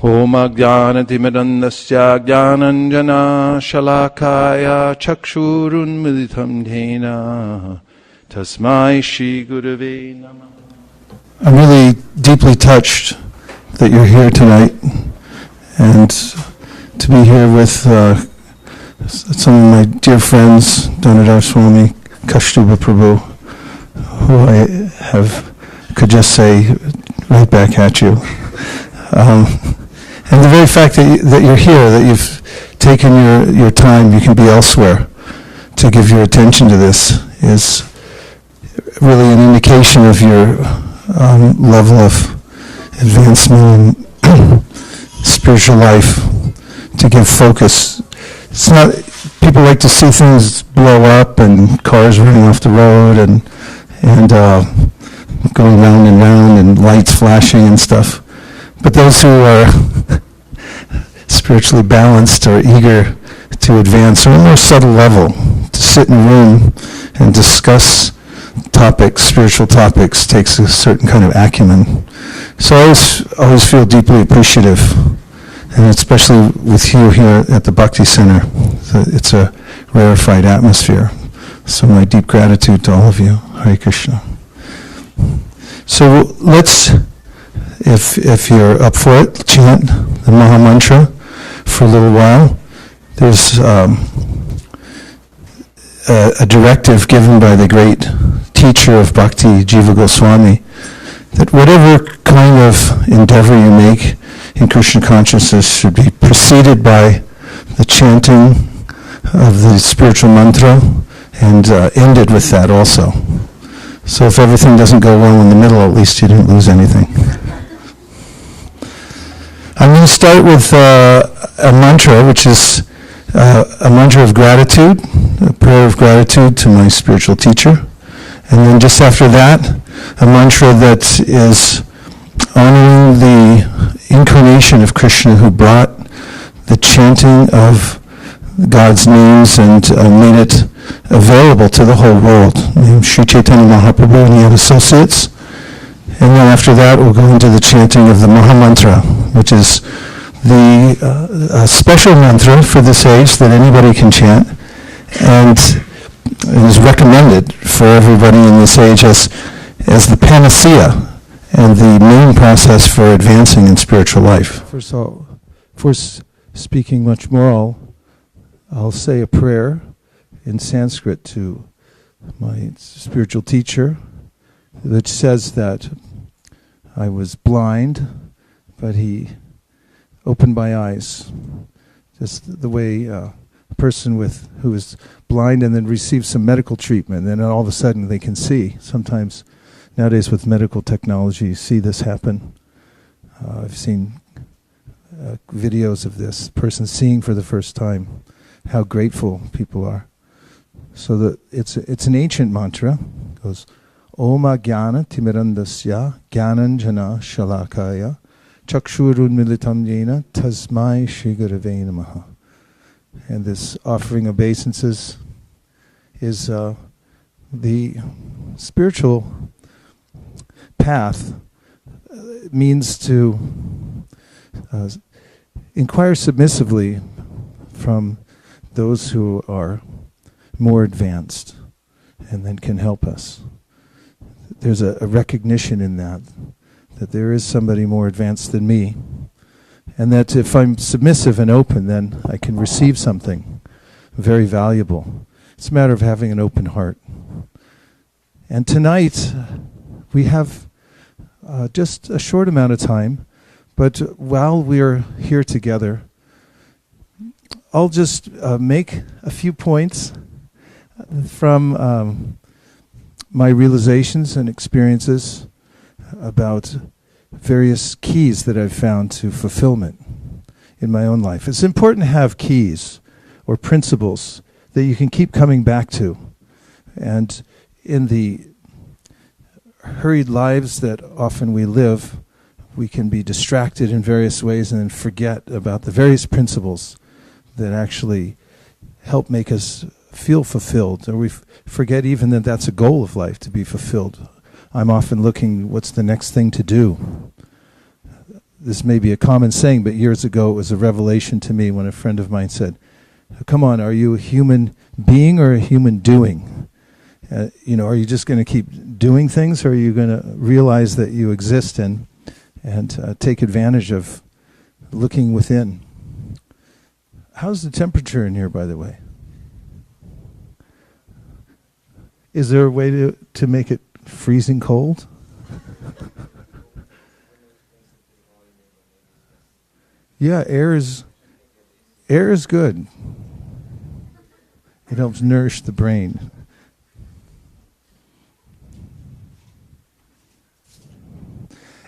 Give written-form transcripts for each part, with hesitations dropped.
Om Ajnanatimirandasya Jnananjana Shalakaya Chakshurunmilitam Dhena Tasmai Shri Gurave Namah. I'm really deeply touched that you're here tonight and to be here with some of my dear friends, Dhanadhar Swami, Kaustubha Prabhu, who I could just say right back at you. And the very fact that you're here, that you've taken your time, you can be elsewhere, to give your attention to this is really an indication of your level of advancement in spiritual life, to give focus. It's not, people like to see things blow up and cars running off the road and going round and round and lights flashing and stuff. But those who are spiritually balanced or eager to advance on a more subtle level, to sit in a room and discuss topics, spiritual topics, takes a certain kind of acumen. So I always feel deeply appreciative, and especially with you here at the Bhakti Center. It's a rarefied atmosphere. So my deep gratitude to all of you. Hare Krishna. So let's, if you're up for it, chant the Maha Mantra for a little while. There's a directive given by the great teacher of Bhakti, Jiva Goswami, that whatever kind of endeavor you make in Krishna consciousness should be preceded by the chanting of the spiritual mantra and ended with that also. So if everything doesn't go well in the middle, at least you didn't lose anything. I'm going to start with a mantra, which is a mantra of gratitude, a prayer of gratitude to my spiritual teacher. And then just after that, a mantra that is honoring the incarnation of Krishna, who brought the chanting of God's names and made it available to the whole world. Sri Chaitanya Mahaprabhu and the associates. And then after that, we'll go into the chanting of the Maha Mantra, which is the special mantra for this age that anybody can chant, and it is recommended for everybody in this age as the panacea and the main process for advancing in spiritual life. First of all, before speaking much more, I'll say a prayer in Sanskrit to my spiritual teacher, which says that I was blind, but he opened my eyes, just the way a person who is blind and then receives some medical treatment, and then all of a sudden they can see. Sometimes nowadays with medical technology, you see this happen. I've seen videos of this person seeing for the first time, how grateful people are. So it's an ancient mantra. It goes, Om Ajnana Timirandasya Jnananjana Shalakaya Chakshurunmilitam Yena Tasmai Shri Gurave Namaha. And this offering obeisances is the spiritual path. Means to inquire submissively from those who are more advanced and then can help us. There's a recognition in that there is somebody more advanced than me, and that if I'm submissive and open, then I can receive something very valuable. It's a matter of having an open heart. And tonight, we have just a short amount of time, but while we're here together, I'll just make a few points from my realizations and experiences about various keys that I've found to fulfillment in my own life. It's important to have keys or principles that you can keep coming back to. And in the hurried lives that often we live, we can be distracted in various ways and then forget about the various principles that actually help make us feel fulfilled, or we forget even that that's a goal of life, to be fulfilled. I'm often looking, what's the next thing to do? this may be a common saying, but years ago it was a revelation to me when a friend of mine said, come on, are you a human being or a human doing? Are you just going to keep doing things, or are you going to realize that you exist and take advantage of looking within? How's the temperature in here, by the way? Is there a way to make it freezing cold? Yeah, air is good. It helps nourish the brain.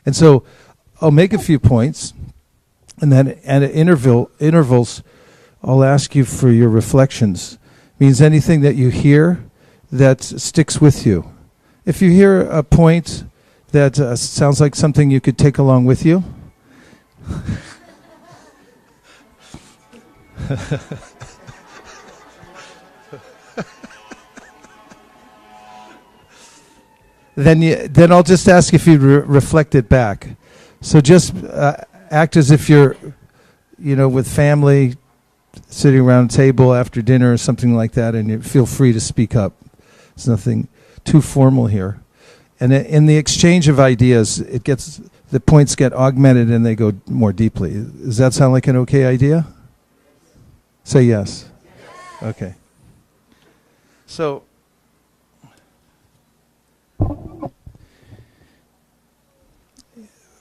And so I'll make a few points, and then at intervals, I'll ask you for your reflections. Means anything that you hear that sticks with you. If you hear a point that sounds like something you could take along with you, then I'll just ask if you reflect it back. So just act as if you're, with family, sitting around a table after dinner or something like that, and you feel free to speak up. There's nothing too formal here. And in the exchange of ideas, the points get augmented and they go more deeply. Does that sound like an okay idea? Say yes. Okay. So,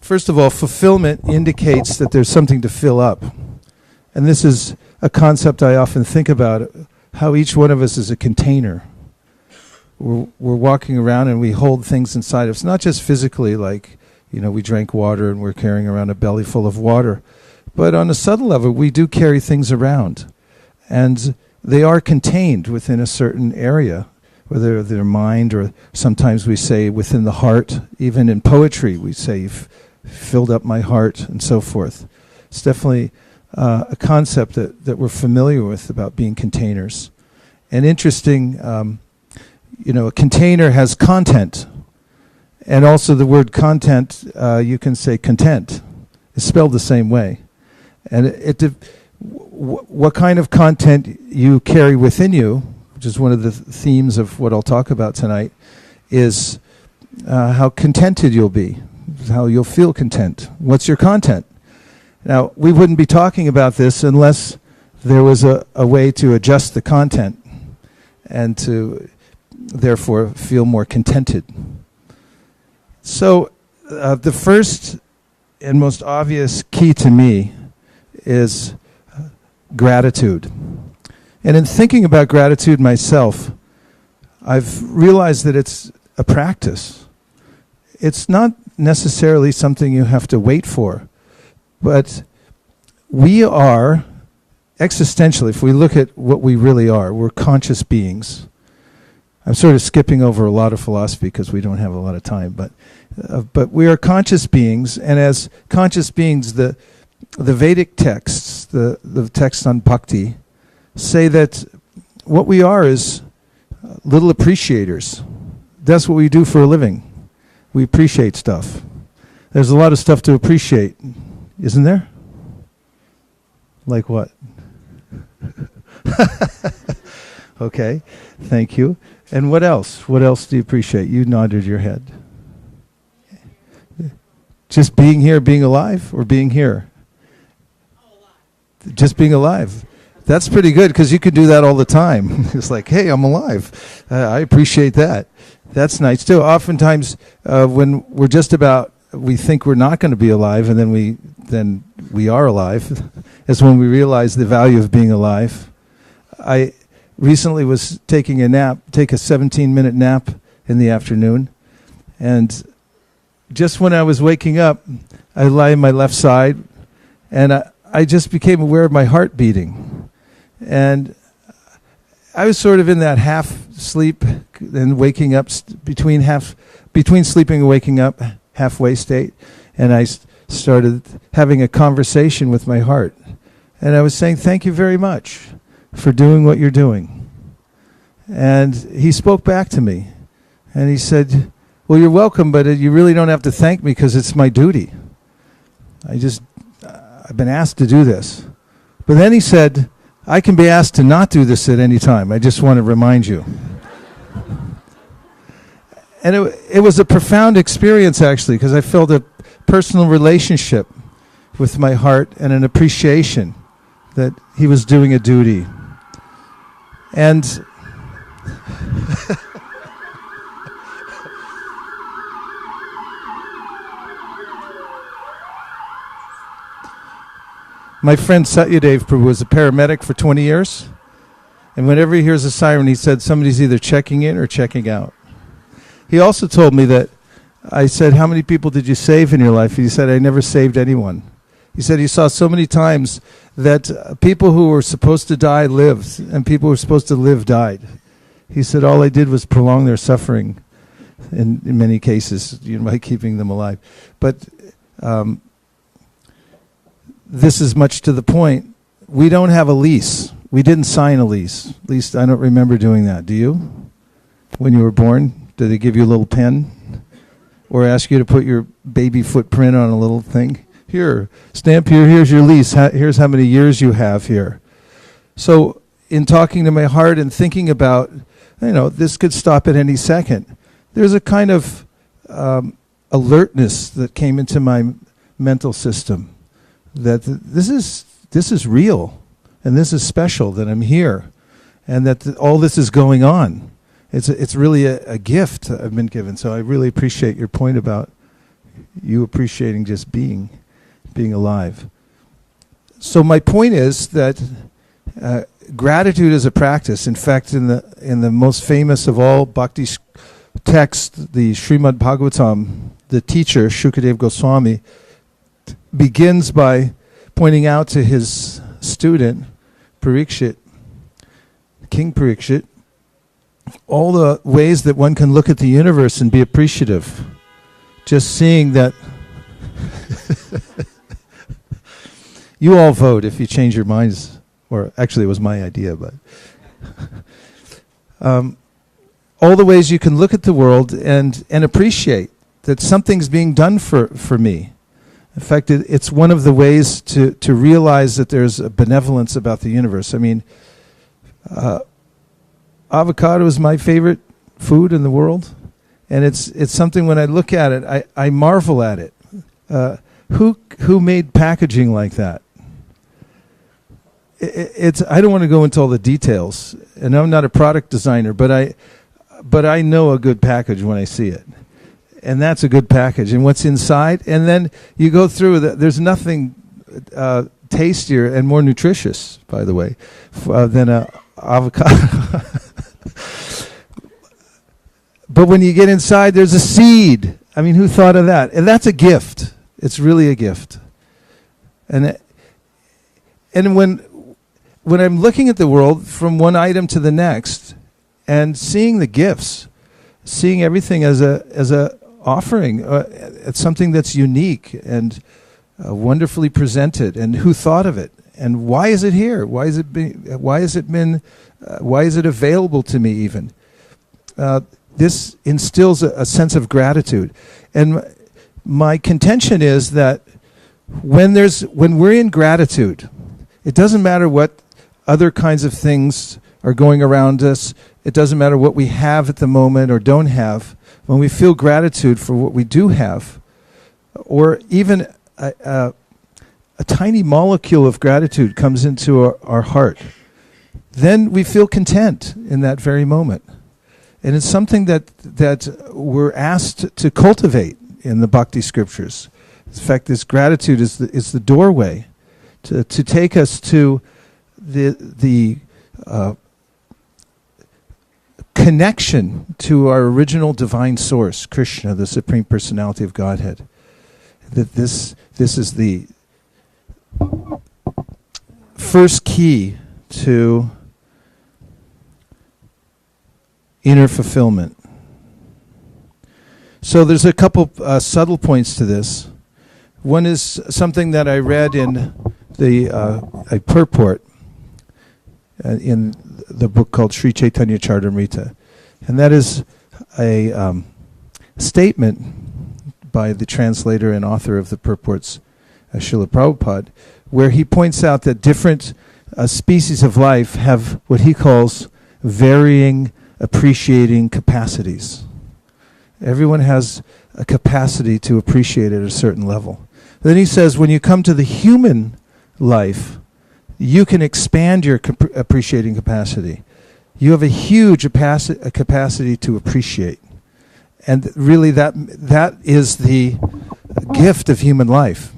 first of all, fulfillment indicates that there's something to fill up. And this is a concept I often think about, how each one of us is a container. We're walking around and we hold things inside of us, not just physically, like, we drank water and we're carrying around a belly full of water, but on a subtle level, we do carry things around. And they are contained within a certain area, whether they're mind or sometimes we say within the heart. Even in poetry, we say, you've filled up my heart and so forth. It's definitely a concept that we're familiar with about being containers. And interesting, a container has content. And also the word content, you can say content. It's spelled the same way. And what kind of content you carry within you, which is one of the themes of what I'll talk about tonight, is how contented you'll be, how you'll feel content. What's your content? Now, we wouldn't be talking about this unless there was a way to adjust the content and to, therefore, feel more contented. So, the first and most obvious key to me is gratitude. And in thinking about gratitude myself, I've realized that it's a practice. It's not necessarily something you have to wait for, but we are, existentially, if we look at what we really are, we're conscious beings. I'm sort of skipping over a lot of philosophy because we don't have a lot of time, but we are conscious beings, and as conscious beings, the Vedic texts, the texts on bhakti, say that what we are is little appreciators. That's what we do for a living. We appreciate stuff. There's a lot of stuff to appreciate, isn't there? Like what? Okay, thank you. And what else? What else do you appreciate? You nodded your head. Just being here, being alive, or being here? Just being alive. That's pretty good, because you could do that all the time. It's like, hey, I'm alive. I appreciate that. That's nice too. Oftentimes, when we're just about, we think we're not going to be alive, and then we are alive, is when we realize the value of being alive. I recently was taking a 17-minute nap in the afternoon, and just when I was waking up, I lie on my left side, and I just became aware of my heart beating. And I was sort of in that half sleep and waking up, between sleeping and waking up, halfway state. And I started having a conversation with my heart. And I was saying, thank you very much for doing what you're doing. And he spoke back to me. And he said, well, you're welcome, but you really don't have to thank me because it's my duty. I've been asked to do this. But then he said, I can be asked to not do this at any time. I just want to remind you. And it was a profound experience, actually, because I felt a personal relationship with my heart and an appreciation that he was doing a duty. And my friend Satyadev Prabhu was a paramedic for 20 years. And whenever he hears a siren, he said somebody's either checking in or checking out. He also told me that, I said, how many people did you save in your life? He said, I never saved anyone. He said he saw so many times that people who were supposed to die lived, and people who were supposed to live died. He said, all I did was prolong their suffering in many cases, by keeping them alive. But this is much to the point. We don't have a lease. We didn't sign a lease. At least I don't remember doing that. Do you? When you were born? Did they give you a little pen? Or ask you to put your baby footprint on a little thing? Here, stamp here, here's your lease. Here's how many years you have here. So in talking to my heart and thinking about, this could stop at any second, there's a kind of alertness that came into my mental system that this is real and this is special, that I'm here and that all this is going on. It's really a gift I've been given. So I really appreciate your point about you appreciating just being alive. So my point is that gratitude is a practice. In fact, in the most famous of all bhakti texts, the Srimad Bhagavatam, the teacher Shukadev Goswami begins by pointing out to his student Parikshit, King Parikshit, all the ways that one can look at the universe and be appreciative. Just seeing that. You all vote if you change your minds, or actually it was my idea, but all the ways you can look at the world and appreciate that something's being done for me. In fact, it's one of the ways to realize that there's a benevolence about the universe. I mean, avocado is my favorite food in the world, and it's something when I look at it, I marvel at it. Who made packaging like that? I don't want to go into all the details, and I'm not a product designer, but I know a good package when I see it, and that's a good package. And what's inside, and then you go through that. There's nothing tastier and more nutritious, by the way, than a avocado. But when you get inside, there's a seed. I mean, who thought of that? And that's a gift. It's really a gift. And when I'm looking at the world from one item to the next and seeing the gifts, seeing everything as a offering, it's something that's unique and wonderfully presented, and who thought of it, and why is it here? Why is it available to me even? This instills a sense of gratitude. And my contention is that when we're in gratitude, it doesn't matter what other kinds of things are going around us. It doesn't matter what we have at the moment or don't have. When we feel gratitude for what we do have, or even a tiny molecule of gratitude comes into our heart, then we feel content in that very moment. And it's something that we're asked to cultivate in the bhakti scriptures. In fact, this gratitude is the doorway to take us to the connection to our original divine source, Krishna, the Supreme Personality of Godhead. That this is the first key to inner fulfillment. So there's a couple subtle points to this. One is something that I read in a purport in the book called Sri Chaitanya Charitamrita, and that is a statement by the translator and author of the purports, Srila Prabhupada, where he points out that different species of life have what he calls varying appreciating capacities. Everyone has a capacity to appreciate at a certain level. Then he says when you come to the human life, you can expand your appreciating capacity. You have a huge capacity to appreciate. And really that is the gift of human life,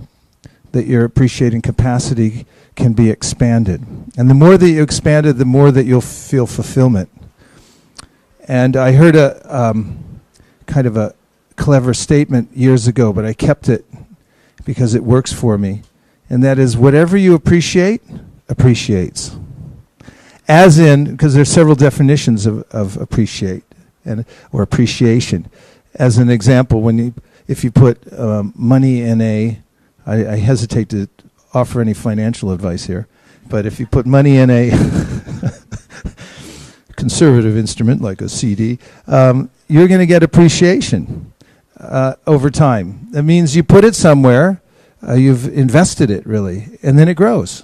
that your appreciating capacity can be expanded. And the more that you expand it, the more that you'll feel fulfillment. And I heard a kind of a clever statement years ago, but I kept it because it works for me. And that is, whatever you appreciate, appreciates. As in, because there's several definitions of appreciate or appreciation. As an example, if you put money in I hesitate to offer any financial advice here, but if you put money in a conservative instrument like a CD, you're going to get appreciation over time. That means you put it somewhere, you've invested it really, and then it grows.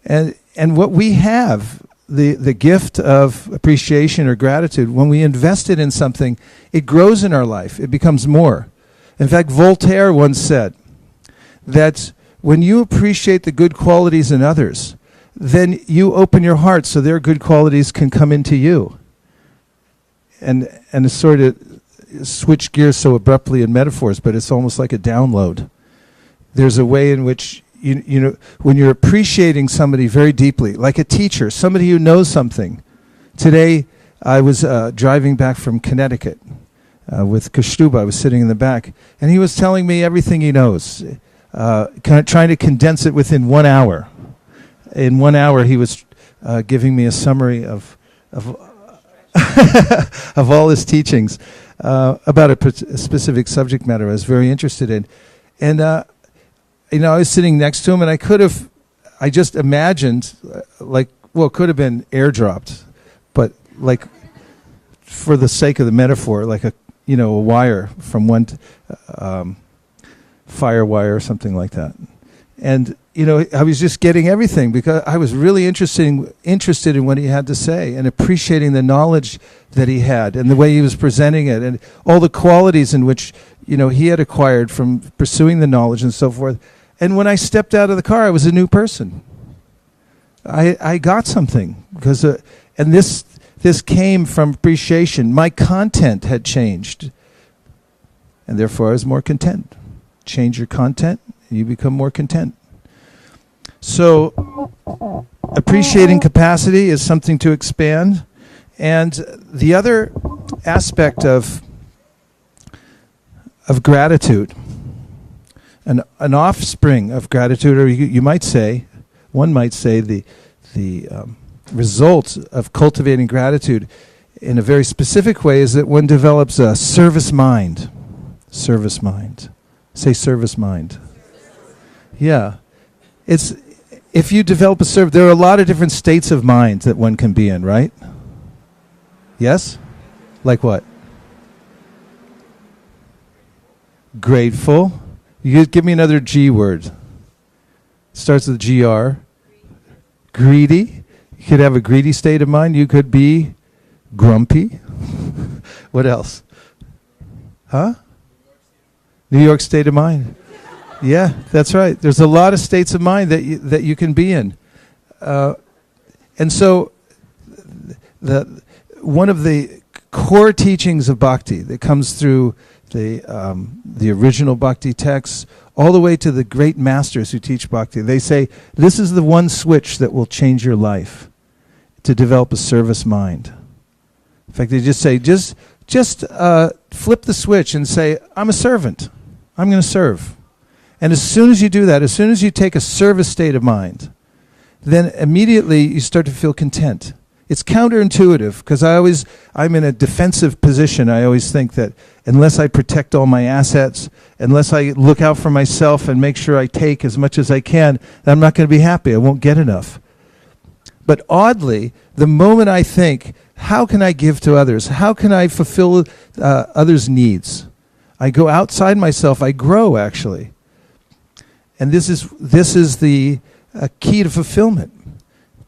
And what we have, the gift of appreciation or gratitude, when we invest it in something, it grows in our life. It becomes more. In fact, Voltaire once said that when you appreciate the good qualities in others, then you open your heart so their good qualities can come into you. And it's sort of switch gears so abruptly in metaphors, but it's almost like a download. There's a way in which you know, when you're appreciating somebody very deeply, like a teacher, somebody who knows something. Today, I was driving back from Connecticut with Kashtuba. I was sitting in the back, and he was telling me everything he knows, kind of trying to condense it within 1 hour. In 1 hour, he was giving me a summary of of all his teachings about a specific subject matter I was very interested in. And you know, I was sitting next to him, and I just imagined, it could have been airdropped, but like, for the sake of the metaphor, like a wire from one, fire wire or something like that. And, I was just getting everything because I was really interested in what he had to say and appreciating the knowledge that he had and the way he was presenting it and all the qualities in which, he had acquired from pursuing the knowledge and so forth. And when I stepped out of the car, I was a new person. I got something because, and this came from appreciation. My content had changed, and therefore I was more content. Change your content, you become more content. So, appreciating capacity is something to expand, and the other aspect of gratitude. An offspring of gratitude, or you might say, one might say the result of cultivating gratitude in a very specific way is that one develops a service mind. Service mind. Say service mind. Yeah. If you develop there are a lot of different states of mind that one can be in, right? Yes? Like what? Grateful. You give me another G word. Starts with GR. Greedy. You could have a greedy state of mind. You could be grumpy. What else? Huh? New York state of mind. Yeah, that's right. There's a lot of states of mind that you can be in. And so one of the core teachings of bhakti that comes through the original bhakti texts, all the way to the great masters who teach bhakti. They say, this is the one switch that will change your life, to develop a service mind. In fact, they just say, just flip the switch and say, I'm a servant. I'm going to serve. And as soon as you do that, as soon as you take a service state of mind, then immediately you start to feel content. It's counterintuitive because I'm in a defensive position. I always think that unless I protect all my assets, unless I look out for myself and make sure I take as much as I can, I'm not going to be happy. I won't get enough. But oddly, the moment I think, how can I give to others? How can I fulfill others' needs? I go outside myself. I grow, actually. And this is the key to fulfillment,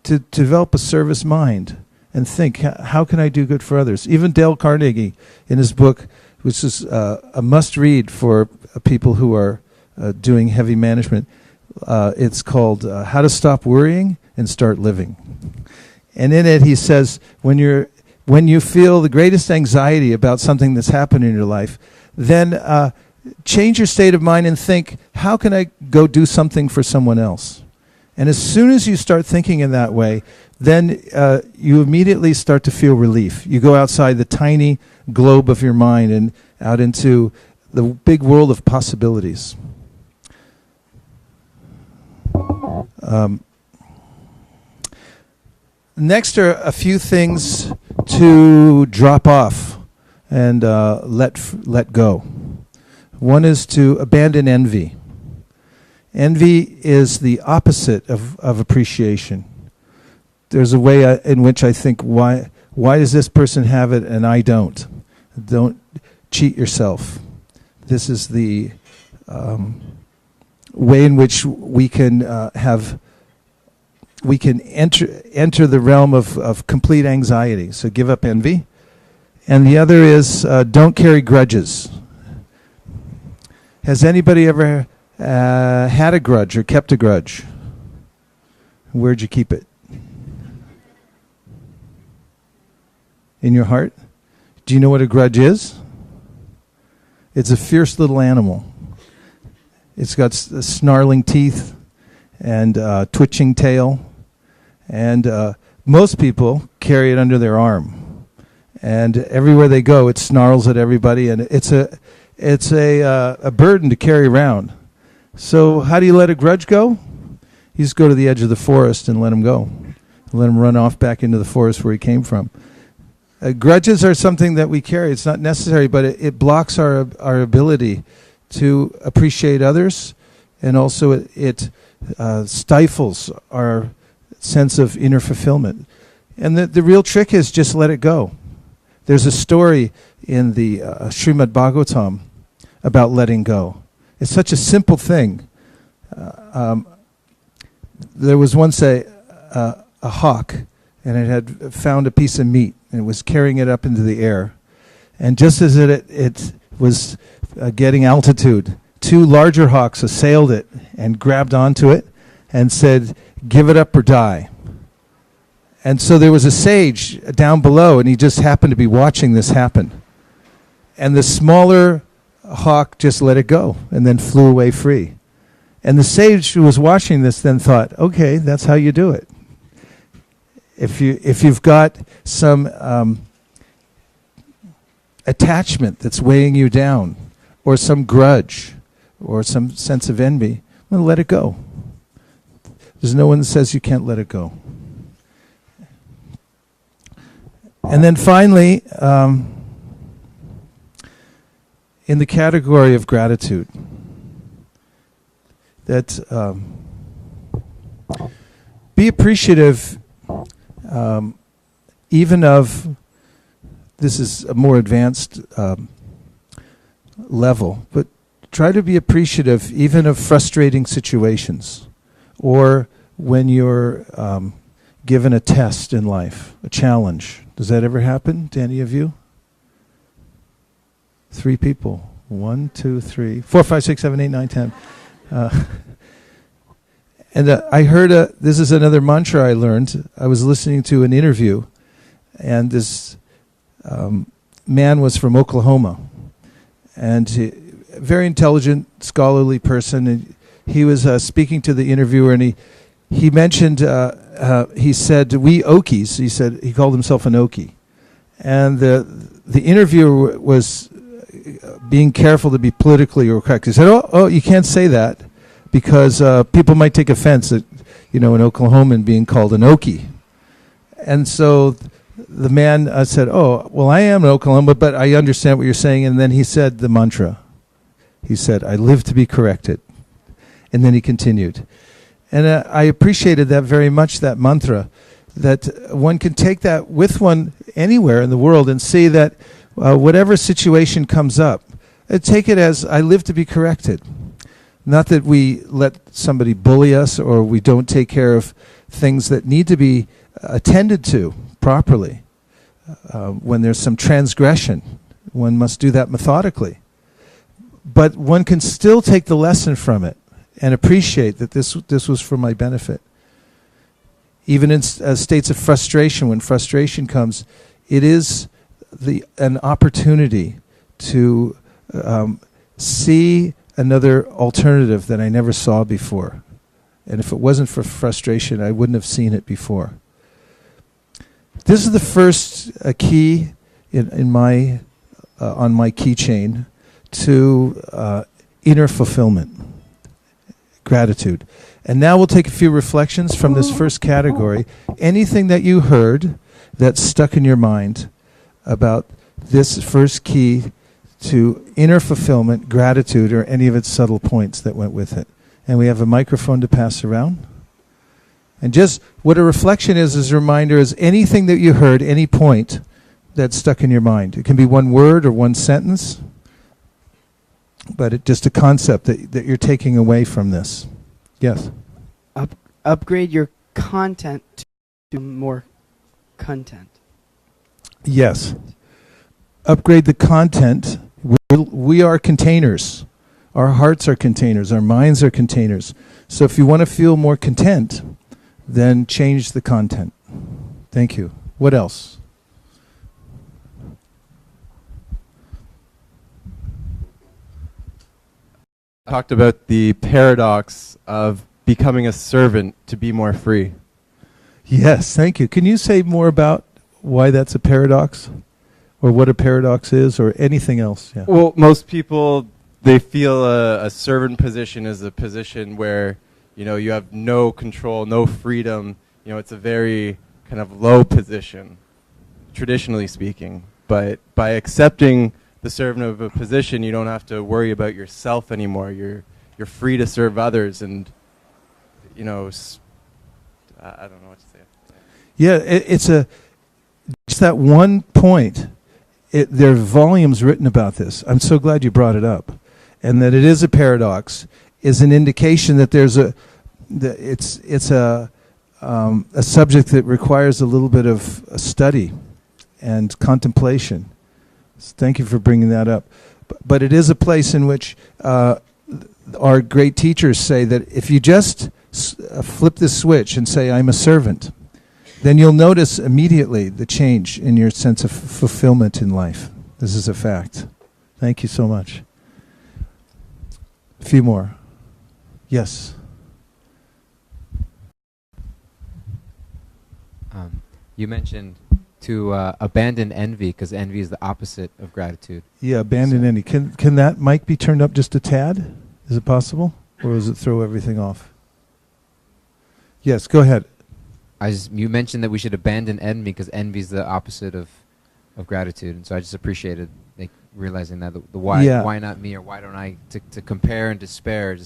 to develop a service mind and think, how can I do good for others? Even Dale Carnegie, in his book, which is a must-read for people who are doing heavy management, it's called How to Stop Worrying and Start Living. And in it he says, when you feel the greatest anxiety about something that's happened in your life, then change your state of mind and think, how can I go do something for someone else? And as soon as you start thinking in that way, then you immediately start to feel relief. You go outside the tiny globe of your mind and out into the big world of possibilities. Next are a few things to drop off and let go. One is to abandon envy. Envy is the opposite of appreciation. There's a way in which I think, why does this person have it and I don't? Don't cheat yourself. This is the way in which we can enter the realm of complete anxiety. So give up envy. And the other is don't carry grudges. Has anybody ever had a grudge or kept a grudge? Where'd you keep it? In your heart? Do you know what a grudge is? It's a fierce little animal. It's got snarling teeth and twitching tail. And most people carry it under their arm. And everywhere they go, it snarls at everybody. And it's a burden to carry around. So how do you let a grudge go? You just go to the edge of the forest and let him go. Let him run off back into the forest where he came from. Grudges are something that we carry. It's not necessary, but it blocks our ability to appreciate others, and also it stifles our sense of inner fulfillment. And the real trick is just let it go. There's a story in the Srimad Bhagavatam about letting go. It's such a simple thing. There was once a hawk, and it had found a piece of meat, and it was carrying it up into the air. And just as it was getting altitude, two larger hawks assailed it and grabbed onto it and said, "Give it up or die." And so there was a sage down below, and he just happened to be watching this happen. And the smaller hawk just let it go and then flew away free. And the sage who was watching this then thought, okay, that's how you do it. If you've got some attachment that's weighing you down, or some grudge, or some sense of envy, well, let it go. There's no one that says you can't let it go. And then finally, in the category of gratitude, that be appreciative even of, this is a more advanced level, but try to be appreciative even of frustrating situations, or when you're given a test in life, a challenge. Does that ever happen to any of you? 3 people. 1, 2, 3, 4, 5, 6, 7, 8, 9, 10. And I heard, this is another mantra I learned. I was listening to an interview, and this man was from Oklahoma, and a very intelligent, scholarly person. And he was speaking to the interviewer, and he mentioned, he said, "We Okies," he said, he called himself an Okie. And the interviewer was being careful to be politically correct. He said, oh, you can't say that, because people might take offense at, an Oklahoman being called an Okie. And so the man said, "Oh, well, I am an Oklahoma, but I understand what you're saying." And then he said the mantra. He said, "I live to be corrected." And then he continued. And I appreciated that very much, that mantra, that one can take that with one anywhere in the world and see that whatever situation comes up, take it as, I live to be corrected. Not that we let somebody bully us or we don't take care of things that need to be attended to properly. When there's some transgression, one must do that methodically. But one can still take the lesson from it and appreciate that this was for my benefit. Even in states of frustration, when frustration comes, it is an opportunity to see another alternative that I never saw before. And if it wasn't for frustration, I wouldn't have seen it before. This is the first key in my on my keychain to inner fulfillment, gratitude. And now we'll take a few reflections from this first category. Anything that you heard that stuck in your mind about this first key to inner fulfillment, gratitude, or any of its subtle points that went with it. And we have a microphone to pass around. And just what a reflection is a reminder, is anything that you heard, any point that stuck in your mind. It can be one word or one sentence, but it's just a concept that you're taking away from this. Yes? Upgrade your content to more content. Yes. Upgrade the content. We are containers. Our hearts are containers. Our minds are containers. So if you want to feel more content, then change the content. Thank you. What else? Talked about the paradox of becoming a servant to be more free. Yes, thank you. Can you say more about why that's a paradox? Or what a paradox is, or anything else? Yeah. Well, most people, they feel a servant position is a position where, you have no control, no freedom. It's a very kind of low position, traditionally speaking. But by accepting the servant of a position, you don't have to worry about yourself anymore. You're free to serve others, and I don't know what to say. Yeah, it's just that one point. There are volumes written about this. I'm so glad you brought it up, and that it is a paradox is an indication that it's a subject that requires a little bit of study and contemplation. So thank you for bringing that up. But it is a place in which our great teachers say that if you just flip the switch and say, I'm a servant, then you'll notice immediately the change in your sense of fulfillment in life. This is a fact. Thank you so much. A few more. Yes. You mentioned to abandon envy, because envy is the opposite of gratitude. Yeah, abandon envy. Can that mic be turned up just a tad? Is it possible? Or does it throw everything off? Yes, go ahead. You mentioned that we should abandon envy because envy is the opposite of gratitude, and so I just appreciated realizing that the why not me, or why don't I, to compare and despair,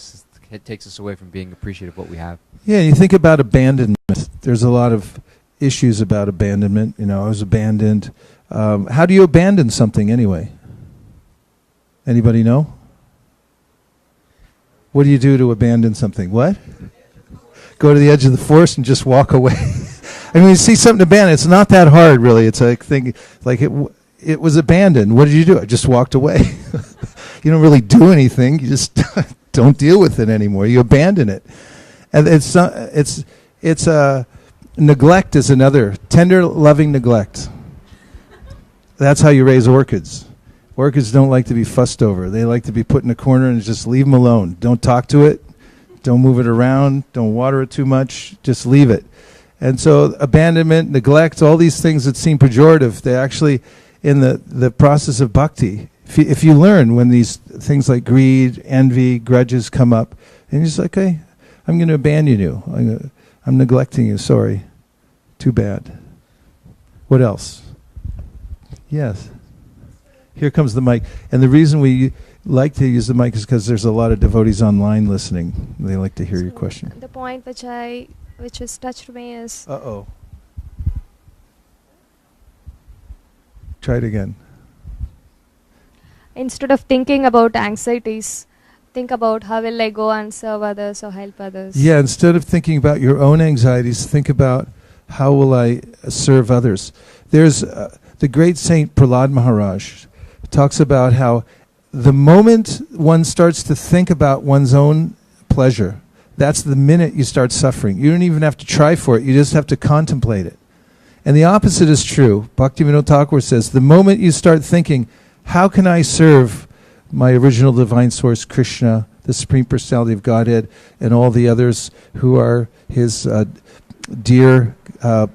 it takes us away from being appreciative of what we have. Yeah, you think about abandonment. There's a lot of issues about abandonment. I was abandoned. How do you abandon something anyway? Anybody know? What do you do to abandon something? What? Go to the edge of the forest and just walk away. I mean, you see something abandoned, it's not that hard, really. It's like it was abandoned. What did you do? I just walked away. You don't really do anything. You just don't deal with it anymore. You abandon it, and it's neglect is another tender, loving neglect. That's how you raise orchids. Orchids don't like to be fussed over. They like to be put in a corner and just leave them alone. Don't talk to it. Don't move it around. Don't water it too much. Just leave it. And so abandonment, neglect, all these things that seem pejorative, they actually, in the process of bhakti, if you learn when these things like greed, envy, grudges come up, and you're just like, okay, I'm going to abandon you. I'm neglecting you. Sorry. Too bad. What else? Yes. Here comes the mic. And the reason we like to use the mic is because there's a lot of devotees online listening. They like to hear your question. The point which has touched me is... Uh-oh. Try it again. Instead of thinking about anxieties, think about how will I go and serve others or help others. Yeah, instead of thinking about your own anxieties, think about how will I serve others. There's the great Saint Prahlad Maharaj talks about how the moment one starts to think about one's own pleasure, that's the minute you start suffering. You don't even have to try for it. You just have to contemplate it. And the opposite is true. Bhaktivinoda Thakur says, the moment you start thinking, how can I serve my original divine source, Krishna, the Supreme Personality of Godhead, and all the others who are his dear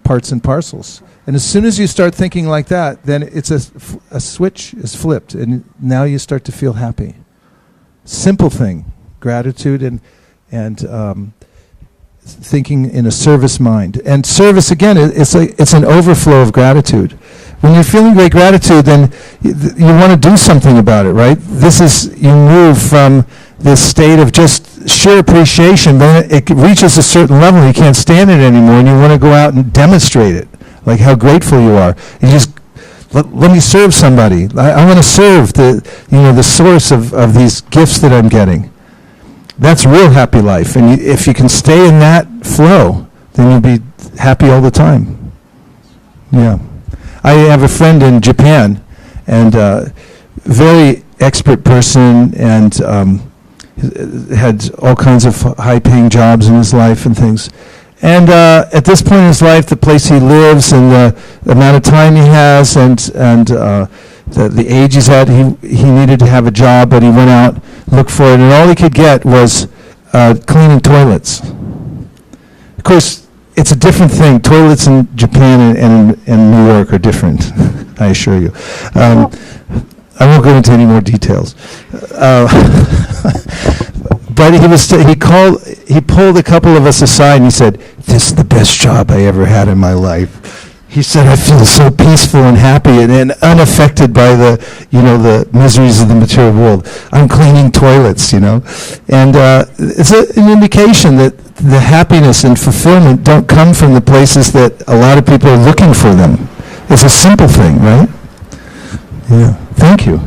parts and parcels. And as soon as you start thinking like that, then it's a switch is flipped, and now you start to feel happy. Simple thing, gratitude and thinking in a service mind. And service, again, it's an overflow of gratitude. When you're feeling great gratitude, then you want to do something about it, right? You move from this state of just sheer appreciation, then it reaches a certain level, you can't stand it anymore, and you want to go out and demonstrate it, like how grateful you are. You just, let me serve somebody. I want to serve the source of these gifts that I'm getting. That's real happy life. And if you can stay in that flow, then you'll be happy all the time. Yeah. I have a friend in Japan, and very expert person, and had all kinds of high-paying jobs in his life and things. And at this point in his life, the place he lives and the amount of time he has and the age he's at, he needed to have a job, but he went out, looked for it, and all he could get was cleaning toilets. Of course, it's a different thing. Toilets in Japan and New York are different, I assure you. I won't go into any more details. But he pulled a couple of us aside and he said, "This is the best job I ever had in my life." He said, "I feel so peaceful and happy and unaffected by the miseries of the material world. I'm cleaning toilets, And it's an indication that the happiness and fulfillment don't come from the places that a lot of people are looking for them. It's a simple thing, right? Yeah. Thank you.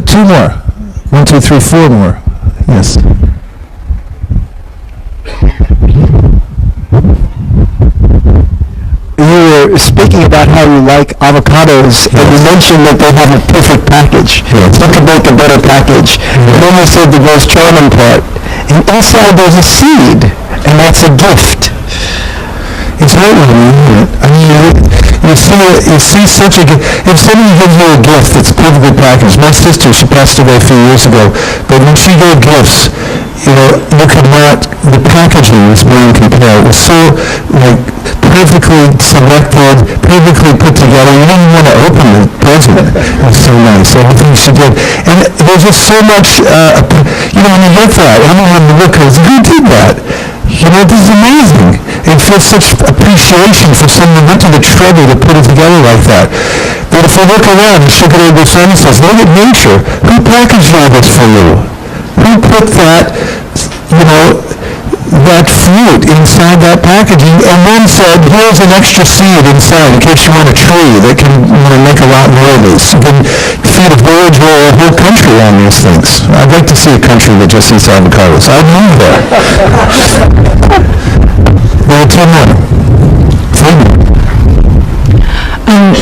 Two more. 1, 2, 3, 4 more. Yes. You were speaking about how you like avocados, and you mentioned that they have a perfect package. Yes. You can make a better package. And then you said the most charming part. And inside there's a seed, and that's a gift. It's heartwarming, isn't it? I mean, you see such a gift. If somebody gives you a gift that's perfectly packaged, my sister, she passed away a few years ago, but when she gave gifts, you could not, the packaging was beyond compare. It was so, perfectly selected, perfectly put together. You didn't want to open the present. It was so nice, everything she did. And there's just so much, when you get that, everyone look goes, who did that? This is amazing. It feels such appreciation for someone who went to the trouble to put it together like that. But if I look around and shook it over the sun and says, look at nature. Who packaged all this for you? Who put that, that fruit inside that packaging and then said, here's an extra seed inside in case you want a tree that can make a lot more of these. You can feed a village or a whole country on these things. I'd like to see a country that just eats avocados. I'd move there. There are 2 more. 3 more.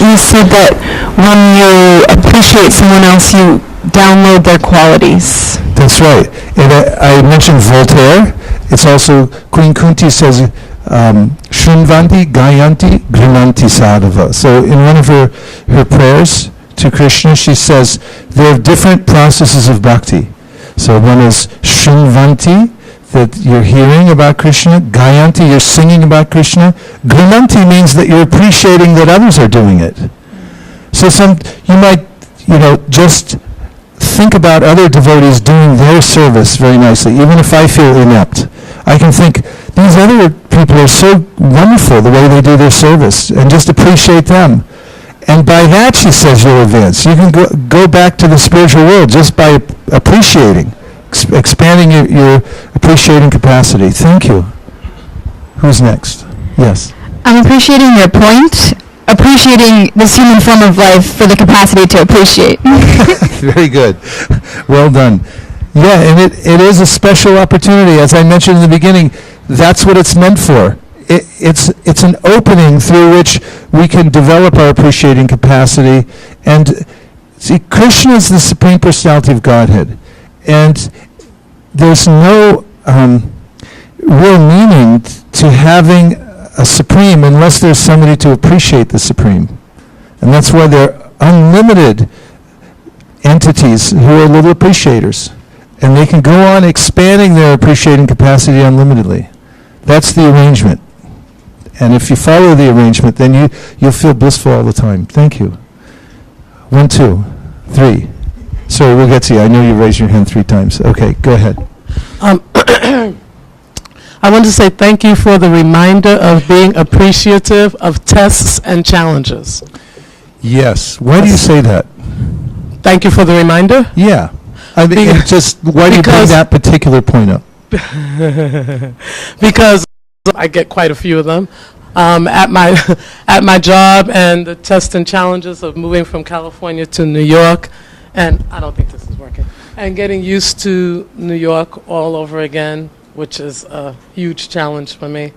You said that when you appreciate someone else, you download their qualities. That's right. And I mentioned Voltaire. It's also, Queen Kunti says, Shunvanti, Gayanti, Grimanti Sadhava. So in one of her prayers to Krishna, she says there are different processes of bhakti. So one is Shunvanti, that you're hearing about Krishna. Gayanti, you're singing about Krishna. Grimanti means that you're appreciating that others are doing it. So you might, just think about other devotees doing their service very nicely. Even if I feel inept, I can think, these other people are so wonderful the way they do their service, and just appreciate them. And by that, she says, you'll advance. You can go back to the spiritual world just by appreciating, expanding your appreciating capacity. Thank you. Who's next? Yes. I'm appreciating your point. Appreciating this human form of life for the capacity to appreciate. Very good. Well done. Yeah, and it is a special opportunity. As I mentioned in the beginning, that's what it's meant for. It's an opening through which we can develop our appreciating capacity. And see, Krishna is the Supreme Personality of Godhead. And there's no real meaning to having a Supreme unless there's somebody to appreciate the Supreme. And that's why they're unlimited entities who are little appreciators. And they can go on expanding their appreciating capacity unlimitedly. That's the arrangement. And if you follow the arrangement, then you'll feel blissful all the time. Thank you. 1, 2, 3. Sorry, we'll get to you. I know you raised your hand 3 times. Okay, go ahead. I want to say thank you for the reminder of being appreciative of tests and challenges. Yes. Why do you say that? Thank you for the reminder. Yeah. I mean, why do you bring that particular point up? Because I get quite a few of them at my job, and the tests and challenges of moving from California to New York, and I don't think this is working, and getting used to New York all over again, which is a huge challenge for me.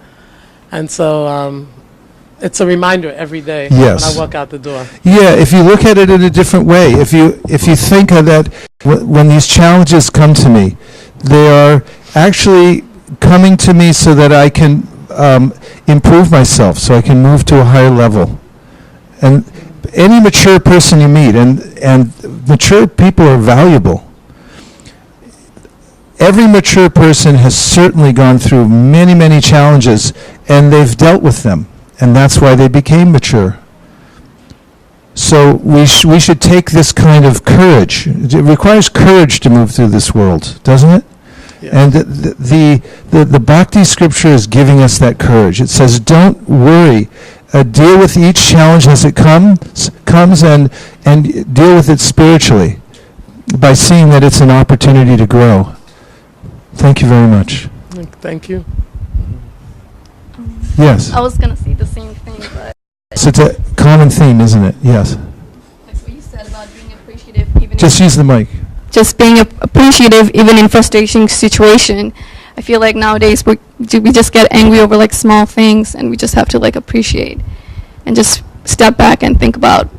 And so it's a reminder every day when I walk out the door. Yeah, if you look at it in a different way, if you think of that, when these challenges come to me, they are actually coming to me so that I can improve myself, so I can move to a higher level. And any mature person you meet, and mature people are valuable. Every mature person has certainly gone through many, many challenges, and they've dealt with them. And that's why they became mature. So we should take this kind of courage. It requires courage to move through this world, doesn't it? Yeah. And the Bhakti scripture is giving us that courage. It says, don't worry. Deal with each challenge as it comes and deal with it spiritually by seeing that it's an opportunity to grow. Thank you very much. Thank you. Yes. I was going to say the same thing, but... So it's a common theme, isn't it? Yes. Like what you said about being appreciative even... Just use the mic. Just being appreciative even in frustrating situation. I feel like nowadays we just get angry over like small things, and we just have to like appreciate and just step back and think about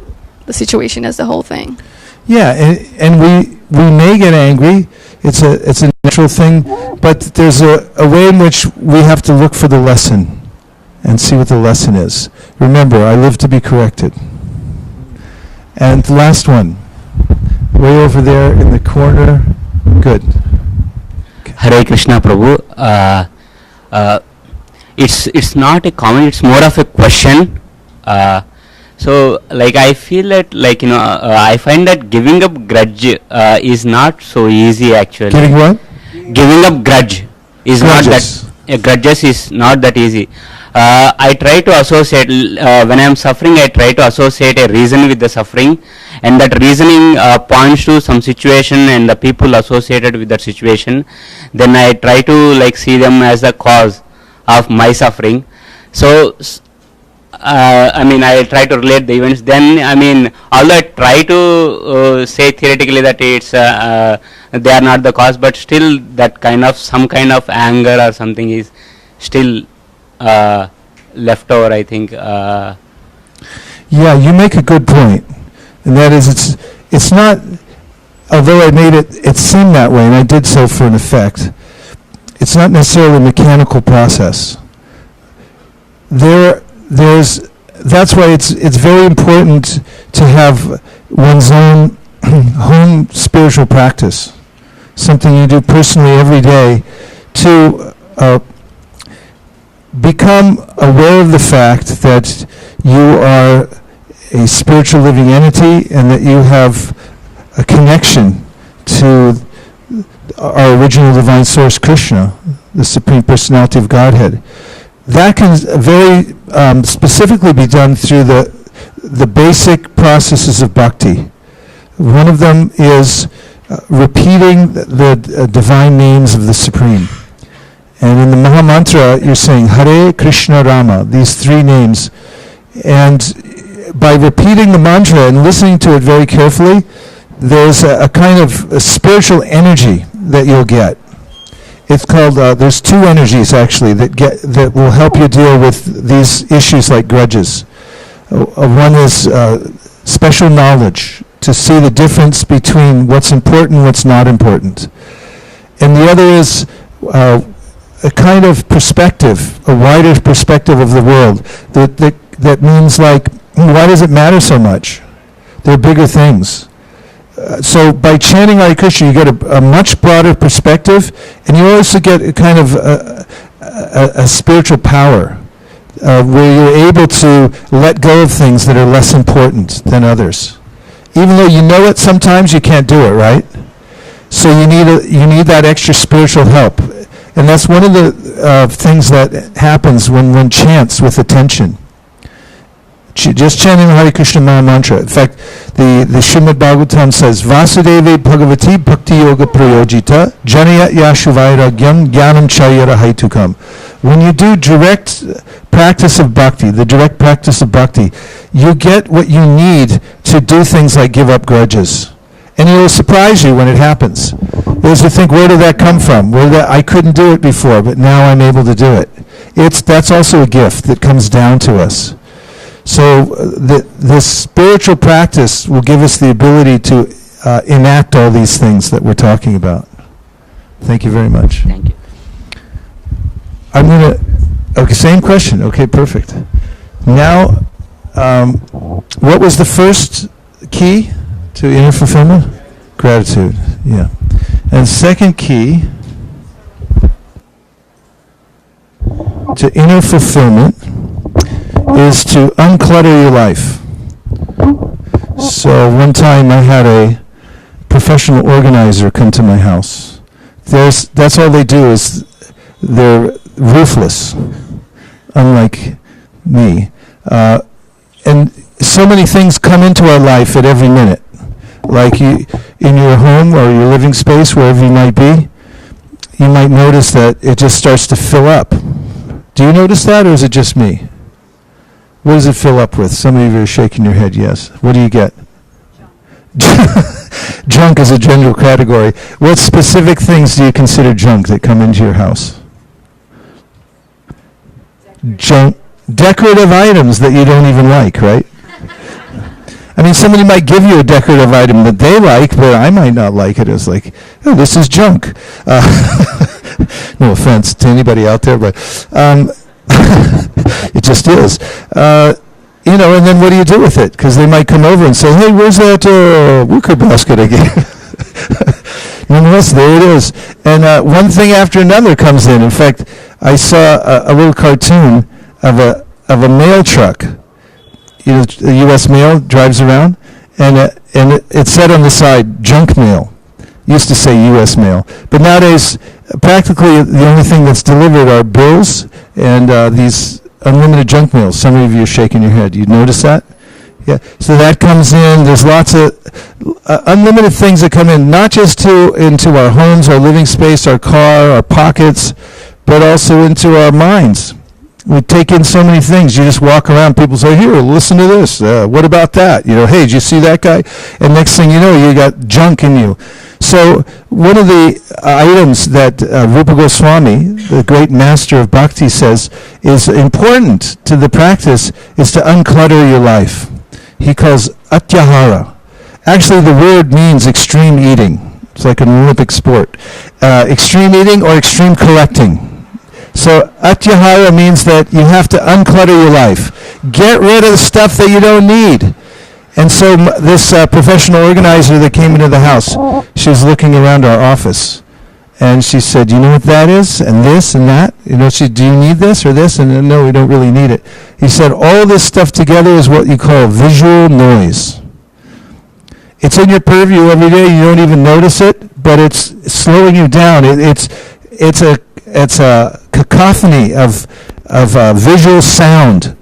the situation as the whole thing. Yeah, and we may get angry. It's a natural thing, but there's a way in which we have to look for the lesson and see what the lesson is. Remember, I live to be corrected. And the last one, way over there in the corner. Good. Okay. Hare Krishna Prabhu. It's not a comment, it's more of a question. So like I feel that like I find that giving up grudge is not so easy actually. Giving what? Giving up grudge is grudges. Not that grudges is not that easy. I try to associate when I am suffering. I try to associate a reason with the suffering, and that reasoning points to some situation and the people associated with that situation. Then I try to like see them as the cause of my suffering. So I mean, I try to relate the events. Then I mean, although I try to say theoretically that it's they are not the cause, but still that kind of some kind of anger or something is still left over, I think. Yeah, you make a good point, and that is it's not. Although I made it seem that way, and I did so for an effect. It's not necessarily a mechanical process. That's why it's very important to have one's own home spiritual practice, something you do personally every day to become aware of the fact that you are a spiritual living entity and that you have a connection to our original divine source, Krishna, the Supreme Personality of Godhead. That can very specifically be done through the basic processes of bhakti. One of them is repeating the divine names of the Supreme. And in the Maha Mantra, you're saying Hare Krishna Rama, these 3 names. And by repeating the mantra and listening to it very carefully, there's a kind of a spiritual energy that you'll get. It's called, there's two energies actually that will help you deal with these issues like grudges. One is special knowledge, to see the difference between what's important and what's not important. And the other is a kind of perspective, a wider perspective of the world. That means like, why does it matter so much? There are bigger things. So by chanting Hare Krishna, you get a much broader perspective, and you also get a kind of a spiritual power where you're able to let go of things that are less important than others. Even though you know it, sometimes you can't do it, right? So you need that extra spiritual help. And that's one of the things that happens when one chants with attention. Just chanting Hare Krishna Maha Mantra. In fact, the Srimad Bhagavatam says, Vasudeve Bhagavati Bhakti Yoga Prayojita Janayat Yashuvairagyam Jnanam Chayara Haitukam. When you do direct practice of bhakti, the direct practice of bhakti, you get what you need to do things like give up grudges. And it will surprise you when it happens. Because you think, where did that come from? I couldn't do it before, but now I'm able to do it. That's also a gift that comes down to us. So this spiritual practice will give us the ability to enact all these things that we're talking about. Thank you very much. Thank you. I'm going to... Okay, same question. Okay, perfect. Now, what was the first key to inner fulfillment? Gratitude, yeah. And second key to inner fulfillment is to unclutter your life. So one time I had a professional organizer come to my house. That's all they do is they're ruthless, unlike me. And so many things come into our life at every minute. Like in your home or your living space, wherever you might be, you might notice that it just starts to fill up. Do you notice that, or is it just me? What does it fill up with? Some of you are shaking your head, yes. What do you get? Junk is a general category. What specific things do you consider junk that come into your house? Junk. Decorative items that you don't even like, right? I mean, somebody might give you a decorative item that they like, but I might not like it. It's like, oh, this is junk. No offense to anybody out there, but it just is. And then what do you do with it? Because they might come over and say, hey, where's that wicker basket again? Nonetheless, there it is. And one thing after another comes in. In fact, I saw a little cartoon of a mail truck. The U.S. mail drives around, and it said on the side, junk mail. Used to say U.S. mail. But nowadays, practically the only thing that's delivered are bills and these unlimited junk mails. Some of you are shaking your head. You notice that? Yeah. So that comes in. There's lots of unlimited things that come in, not just into our homes, our living space, our car, our pockets, but also into our minds. We take in so many things. You just walk around, people say, here, listen to this. What about that? Hey, did you see that guy? And next thing you know, you got junk in you. So one of the items that Rupa Goswami, the great master of bhakti, says is important to the practice is to unclutter your life. He calls atyahara. Actually, the word means extreme eating. It's like an Olympic sport. Extreme eating or extreme collecting. So atyahara means that you have to unclutter your life. Get rid of the stuff that you don't need. And so this professional organizer that came into the house, she was looking around our office. And she said, you know what that is? And this and that? She said, do you need this or this? And no, we don't really need it. He said, all this stuff together is what you call visual noise. It's in your purview every day. You don't even notice it, but it's slowing you down. It's a cacophony of visual sound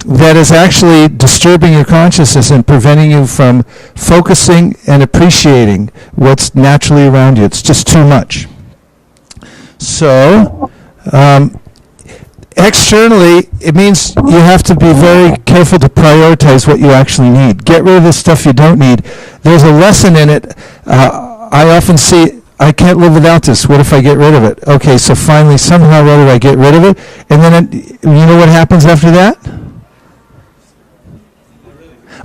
that is actually disturbing your consciousness and preventing you from focusing and appreciating what's naturally around you. It's just too much. So, externally, it means you have to be very careful to prioritize what you actually need. Get rid of the stuff you don't need. There's a lesson in it. I often see I can't live without this. What if I get rid of it? Okay, so finally, somehow or other, I get rid of it. And then, you know what happens after that?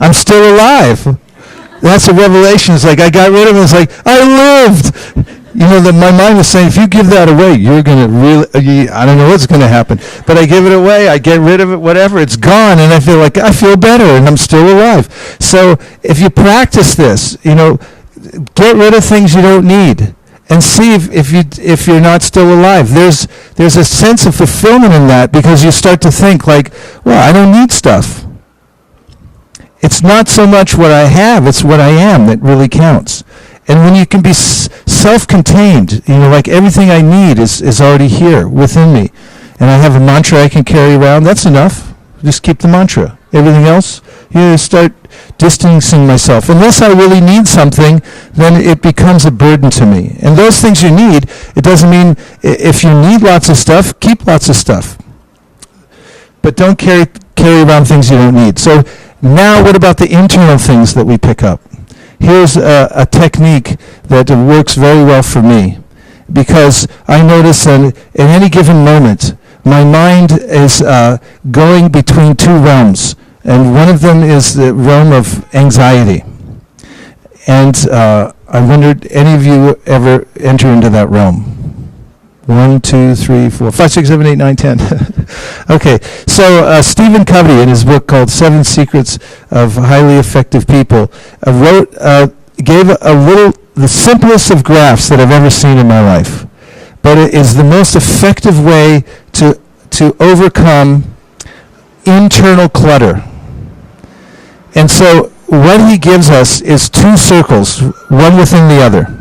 I'm still alive. That's a revelation. It's like, I got rid of it. It's like, I lived. You know, my mind was saying, if you give that away, you're going to really, I don't know what's going to happen. But I give it away, I get rid of it, whatever, it's gone, and I feel better, and I'm still alive. So if you practice this, you know, get rid of things you don't need, and see if you're not still alive. There's a sense of fulfillment in that, because you start to think like, well, I don't need stuff. It's not so much what I have, it's what I am that really counts. And when you can be self-contained, you know, like everything I need is already here within me. And I have a mantra I can carry around, that's enough. Just keep the mantra. Everything else, you start distancing myself. Unless I really need something, then it becomes a burden to me. And those things you need, it doesn't mean if you need lots of stuff, keep lots of stuff. But don't carry around things you don't need. So now what about the internal things that we pick up? Here's a technique that works very well for me, because I notice that in any given moment, my mind is going between two realms, and one of them is the realm of anxiety. And I wondered, any of you ever enter into that realm? 1, 2, 3, 4, 5, 6, 7, 8, 9, 10. Okay, so Stephen Covey, in his book called 7 Secrets of Highly Effective People, gave the simplest of graphs that I've ever seen in my life. But it is the most effective way to overcome internal clutter. And so what he gives us is 2 circles, one within the other.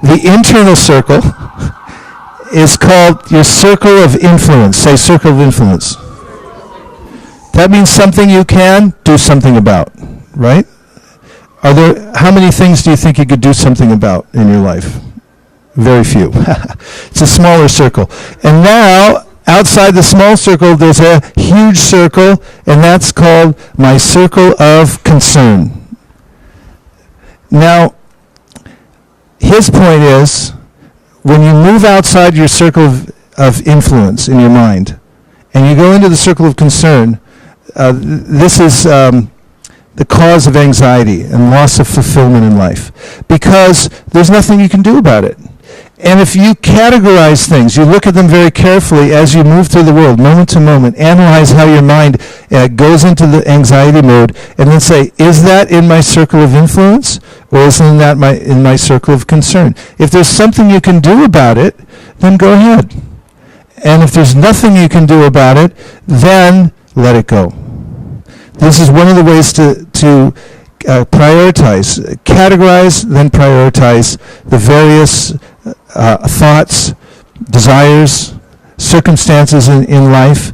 The internal circle is called your circle of influence. Say circle of influence. That means something you can do something about, right? How many things do you think you could do something about in your life? Very few. It's a smaller circle. And now, outside the small circle, there's a huge circle, and that's called my circle of concern. Now, his point is, when you move outside your circle of influence in your mind, and you go into the circle of concern, this is the cause of anxiety and loss of fulfillment in life, because there's nothing you can do about it. And if you categorize things, you look at them very carefully as you move through the world, moment to moment, analyze how your mind goes into the anxiety mode, and then say, is that in my circle of influence, or isn't that in my circle of concern? If there's something you can do about it, then go ahead. And if there's nothing you can do about it, then let it go. This is one of the ways to prioritize, categorize, then prioritize the various thoughts, desires, circumstances in life,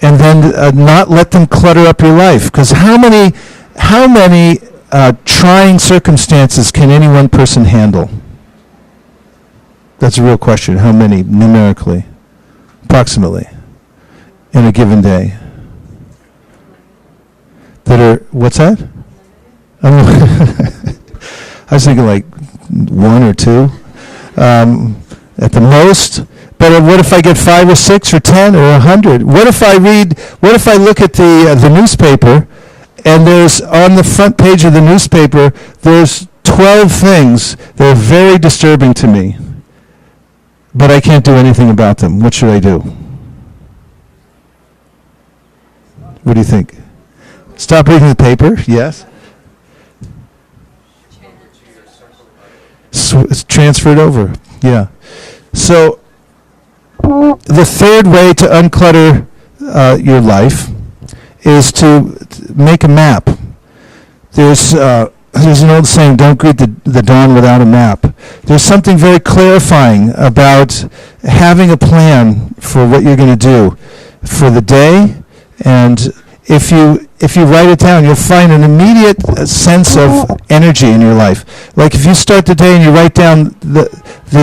and then not let them clutter up your life. Because how many trying circumstances can any one person handle? That's a real question. How many, numerically, approximately, in a given day? That are, what's that? I was thinking like 1 or 2 at the most. But what if I get 5 or 6 or 10 or 100? What if I look at the newspaper, and there's on the front page of the newspaper, there's 12 things that are very disturbing to me, but I can't do anything about them. What should I do? What do you think? Stop reading the paper? Yes. It's transferred over. Yeah. So the third way to unclutter your life is to make a map. There's an old saying, don't greet the dawn without a map. There's something very clarifying about having a plan for what you're going to do for the day. And if you if you write it down, you'll find an immediate sense of energy in your life. Like if you start the day and you write down the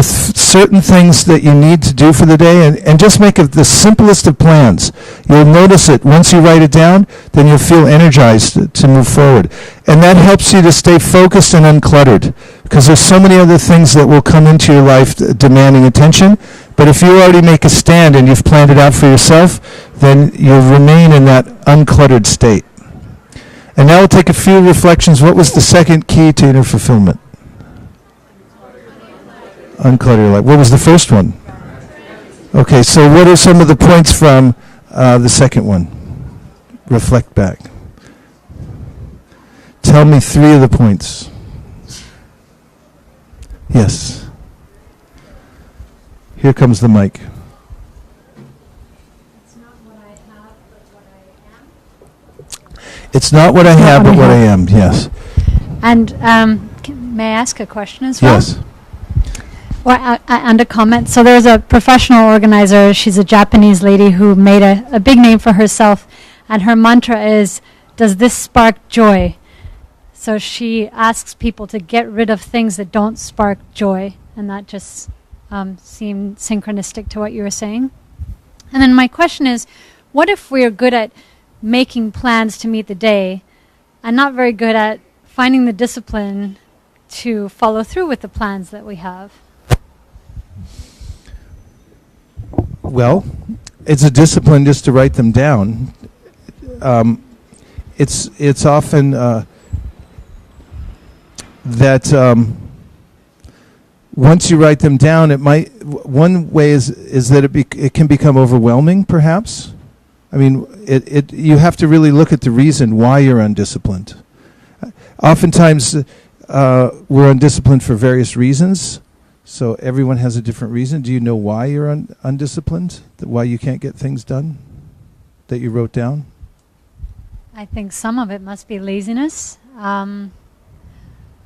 certain things that you need to do for the day, and just make it the simplest of plans. You'll notice it. Once you write it down, then you'll feel energized to move forward. And that helps you to stay focused and uncluttered, because there's so many other things that will come into your life demanding attention. But if you already make a stand and you've planned it out for yourself, then you'll remain in that uncluttered state. And now we'll take a few reflections. What was the second key to inner fulfillment? Unclutter your life. What was the first one? Okay, so what are some of the points from the second one? Reflect back. Tell me 3 of the points. Yes. Here comes the mic. It's not what I have, but what I am. Yes. And may I ask a question as well? Yes. Or and a comment. So there's a professional organizer. She's a Japanese lady who made a big name for herself, and her mantra is, "Does this spark joy?" So she asks people to get rid of things that don't spark joy, and that just seemed synchronistic to what you were saying. And then my question is, what if we're good at making plans to meet the day and not very good at finding the discipline to follow through with the plans that we have? Well, it's a discipline just to write them down. It's often that once you write them down, it might. One way is that it can become overwhelming, perhaps. I mean, you have to really look at the reason why you're undisciplined. Oftentimes, we're undisciplined for various reasons. So everyone has a different reason. Do you know why you're undisciplined? Why you can't get things done that you wrote down? I think some of it must be laziness. And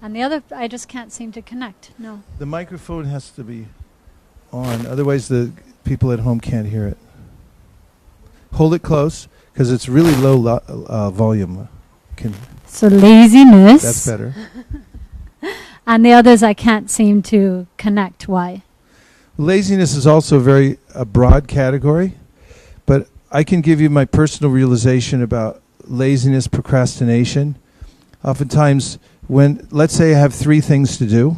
the other, I just can't seem to connect. No. The microphone has to be on. Otherwise, the people at home can't hear it. Hold it close, because it's really low volume. So laziness. That's better. And the others I can't seem to connect. Why? Laziness is also a broad category, but I can give you my personal realization about laziness, procrastination. Oftentimes, let's say I have 3 things to do,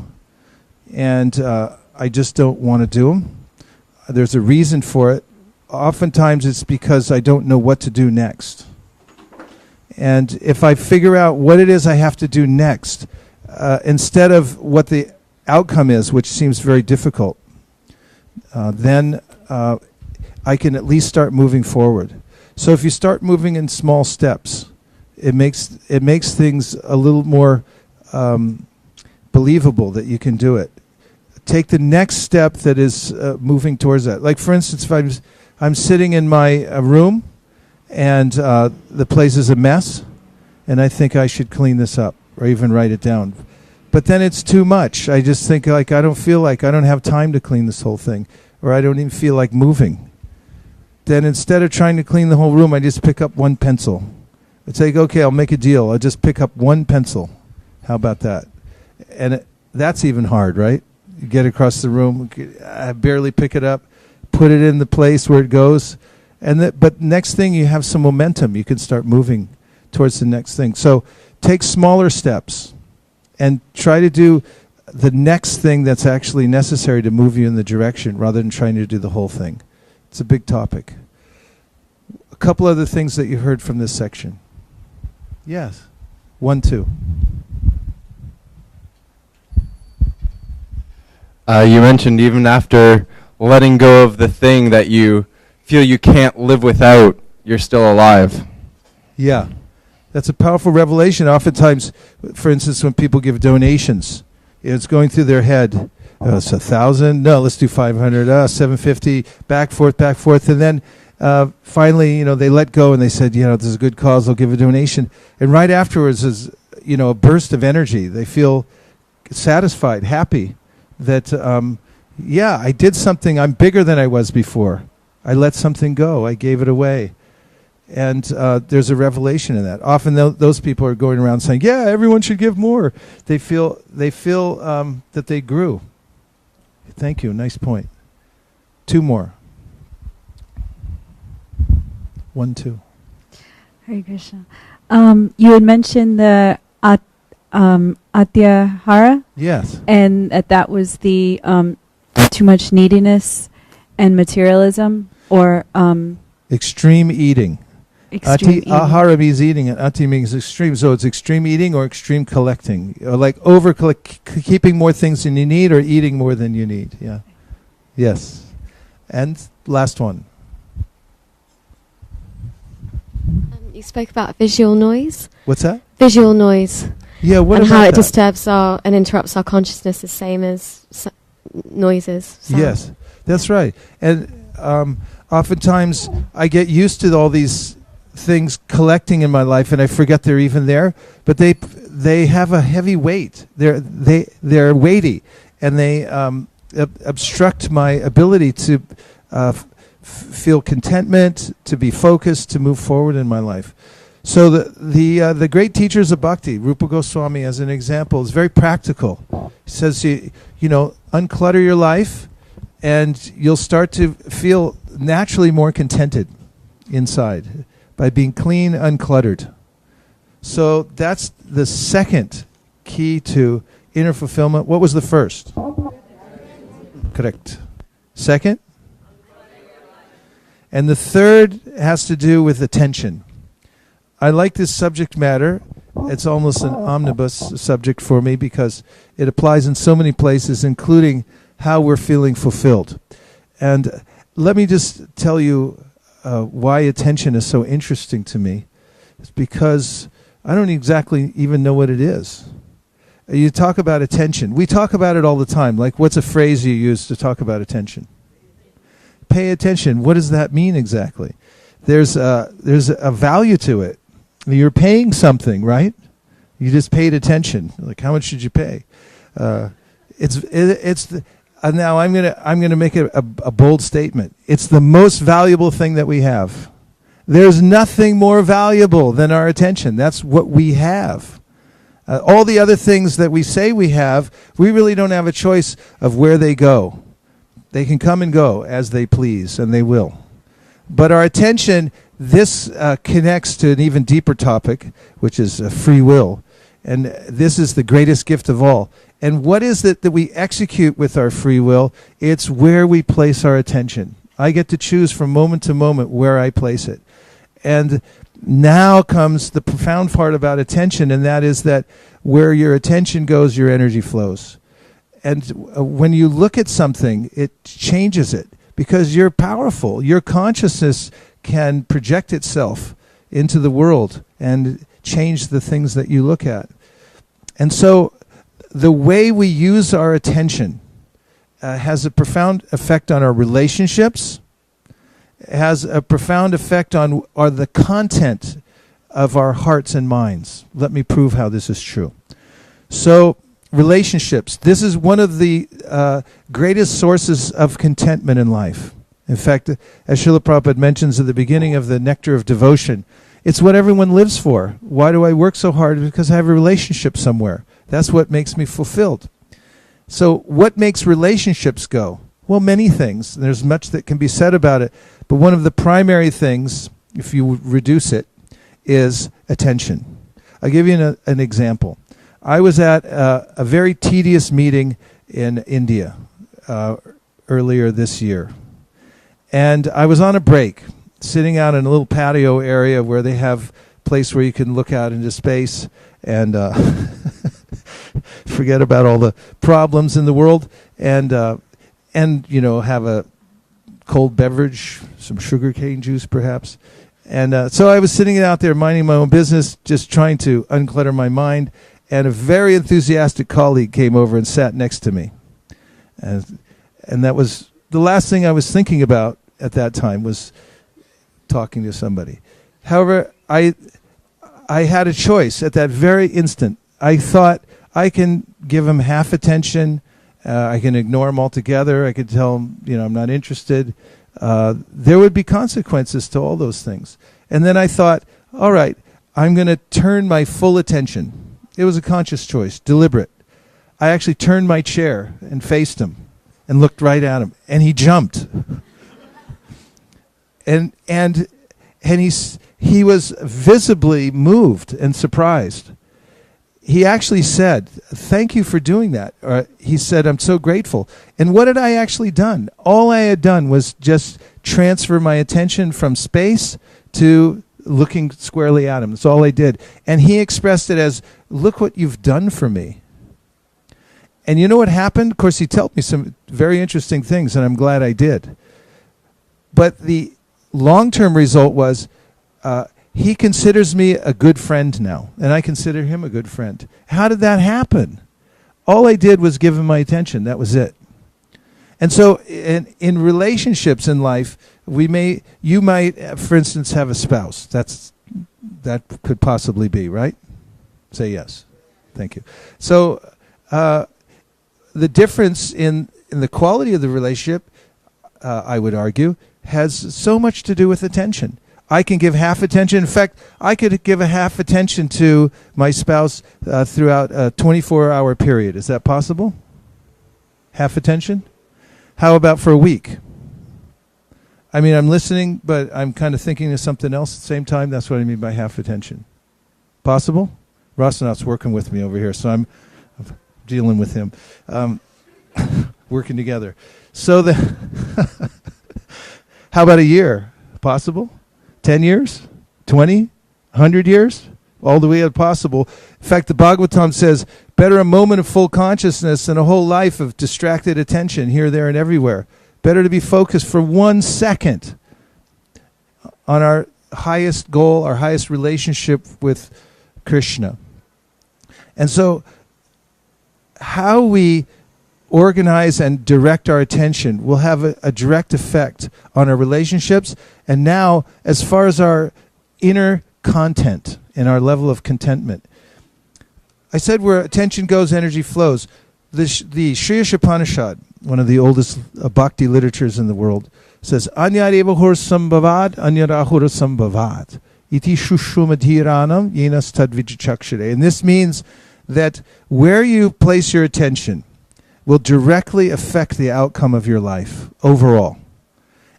and I just don't want to do them. There's a reason for it. Oftentimes it's because I don't know what to do next. And if I figure out what it is I have to do next, instead of what the outcome is, which seems very difficult, then I can at least start moving forward. So if you start moving in small steps, it makes things a little more believable that you can do it. Take the next step that is moving towards that. Like, for instance, if I'm sitting in my room and the place is a mess, and I think I should clean this up or even write it down. But then it's too much. I just think, like, I don't feel like I don't have time to clean this whole thing, or I don't even feel like moving. Then instead of trying to clean the whole room, I just pick up one pencil. It's like, okay, I'll make a deal. I'll just pick up one pencil. How about that? And that's even hard, right? You get across the room, I barely pick it up, put it in the place where it goes, but next thing you have some momentum. You can start moving towards the next thing. So take smaller steps and try to do the next thing that's actually necessary to move you in the direction rather than trying to do the whole thing. It's a big topic. A couple other things that you heard from this section. Yes. 1, 2. You mentioned even after letting go of the thing that you feel you can't live without, you're still alive. Yeah. That's a powerful revelation. Oftentimes, for instance, when people give donations, it's going through their head. It's 1,000. No, let's do 500. 750. Back, forth. And then finally, they let go and they said, this is a good cause. They'll give a donation. And right afterwards is, a burst of energy. They feel satisfied, happy that, I did something. I'm bigger than I was before. I let something go. I gave it away. And there's a revelation in that. Often those people are going around saying, yeah, everyone should give more. They feel that they grew. Thank you. Nice point. 2 more. 1, 2. Hare Krishna. You had mentioned the atyahara. Yes. And that was the too much neediness and materialism, or extreme eating. Extreme ahara means eating, and ati means extreme. So it's extreme eating or extreme collecting, or like keeping more things than you need, or eating more than you need. Yeah. Yes. And last one. You spoke about visual noise. What's that? Visual noise. Yeah. What and about how it that? disturbs and interrupts our consciousness, the same as noises. Sound. Yes, that's right. And oftentimes I get used to all these things collecting in my life, and I forget they're even there. But they have a heavy weight. They're weighty, and they obstruct my ability to feel contentment, to be focused, to move forward in my life. So the great teachers of bhakti, Rupa Goswami as an example, is very practical. He says, unclutter your life, and you'll start to feel naturally more contented inside by being clean, uncluttered. So that's the second key to inner fulfillment. What was the first? Correct. Second? And the third has to do with attention. I like this subject matter. It's almost an omnibus subject for me because it applies in so many places, including how we're feeling fulfilled. And let me just tell you why attention is so interesting to me. It's because I don't exactly even know what it is. You talk about attention. We talk about it all the time. Like, what's a phrase you use to talk about attention? Pay attention. What does that mean exactly? There's a value to it. You're paying something, right? You just paid attention. Like, how much should you pay? Now I'm gonna make a bold statement. It's the most valuable thing that we have. There's nothing more valuable than our attention. That's what we have. All the other things that we say we have, we really don't have a choice of where they go. They can come and go as they please, and they will. But our attention, this connects to an even deeper topic, which is free will. And this is the greatest gift of all. And what is it that we execute with our free will? It's where we place our attention. I get to choose from moment to moment where I place it. And now comes the profound part about attention, and that is that where your attention goes, your energy flows. And when you look at something, it changes it because you're powerful. Your consciousness can project itself into the world and change the things that you look at. And so the way we use our attention has a profound effect on our relationships, has a profound effect on the content of our hearts and minds. Let me prove how this is true. So, relationships. This is one of the greatest sources of contentment in life. In fact, as Srila Prabhupada mentions at the beginning of the Nectar of Devotion, it's what everyone lives for. Why do I work so hard? Because I have a relationship somewhere. That's what makes me fulfilled. So what makes relationships go? Well, many things. There's much that can be said about it. But one of the primary things, if you reduce it, is attention. I'll give you an example. I was at a very tedious meeting in India earlier this year. And I was on a break, sitting out in a little patio area where they have a place where you can look out into space and forget about all the problems in the world and have a cold beverage, some sugarcane juice perhaps. And so I was sitting out there minding my own business, just trying to unclutter my mind. And a very enthusiastic colleague came over and sat next to me. And that was the last thing I was thinking about at that time, was talking to somebody. However, I had a choice at that very instant. I thought, I can give him half attention. I can ignore him altogether. I could tell him, I'm not interested. There would be consequences to all those things. And then I thought, all right, I'm going to turn my full attention. It was a conscious choice, deliberate. I actually turned my chair and faced him and looked right at him, and he jumped. and he was visibly moved and surprised. He actually said, "Thank you for doing that." He said, "I'm so grateful." And what had I actually done? All I had done was just transfer my attention from space to looking squarely at him. That's all I did. And he expressed it as, "Look what you've done for me." And you know what happened? Of course, he told me some very interesting things, and I'm glad I did. But the long-term result was he considers me a good friend now, and I consider him a good friend. How did that happen? All I did was give him my attention. That was it. And so in relationships in life, you might, for instance, have a spouse. That could possibly be, right? Say yes. Thank you. So the difference in the quality of the relationship, I would argue, has so much to do with attention. I can give half attention. In fact, I could give a half attention to my spouse throughout a 24-hour period. Is that possible? Half attention? How about for a week? I mean, I'm listening, but I'm kind of thinking of something else at the same time. That's what I mean by half attention. Possible? Rasanath's working with me over here, so I'm dealing with him. Working together. So how about a year? Possible? 10 years? 20? 100 years? All the way up possible. In fact, the Bhagavatam says, better a moment of full consciousness than a whole life of distracted attention here, there, and everywhere. Better to be focused for 1 second on our highest goal, our highest relationship with Krishna. And so how we organize and direct our attention will have a direct effect on our relationships, and now as far as our inner content and our level of contentment. I said where attention goes, energy flows. The Shriyas Upanishad, one of the oldest bhakti literatures in the world, says, Anyadeva hor sambhavad, anyadahura sambhavad. Iti shushumadhiranam yenas tadvichakshare. And this means that where you place your attention will directly affect the outcome of your life overall.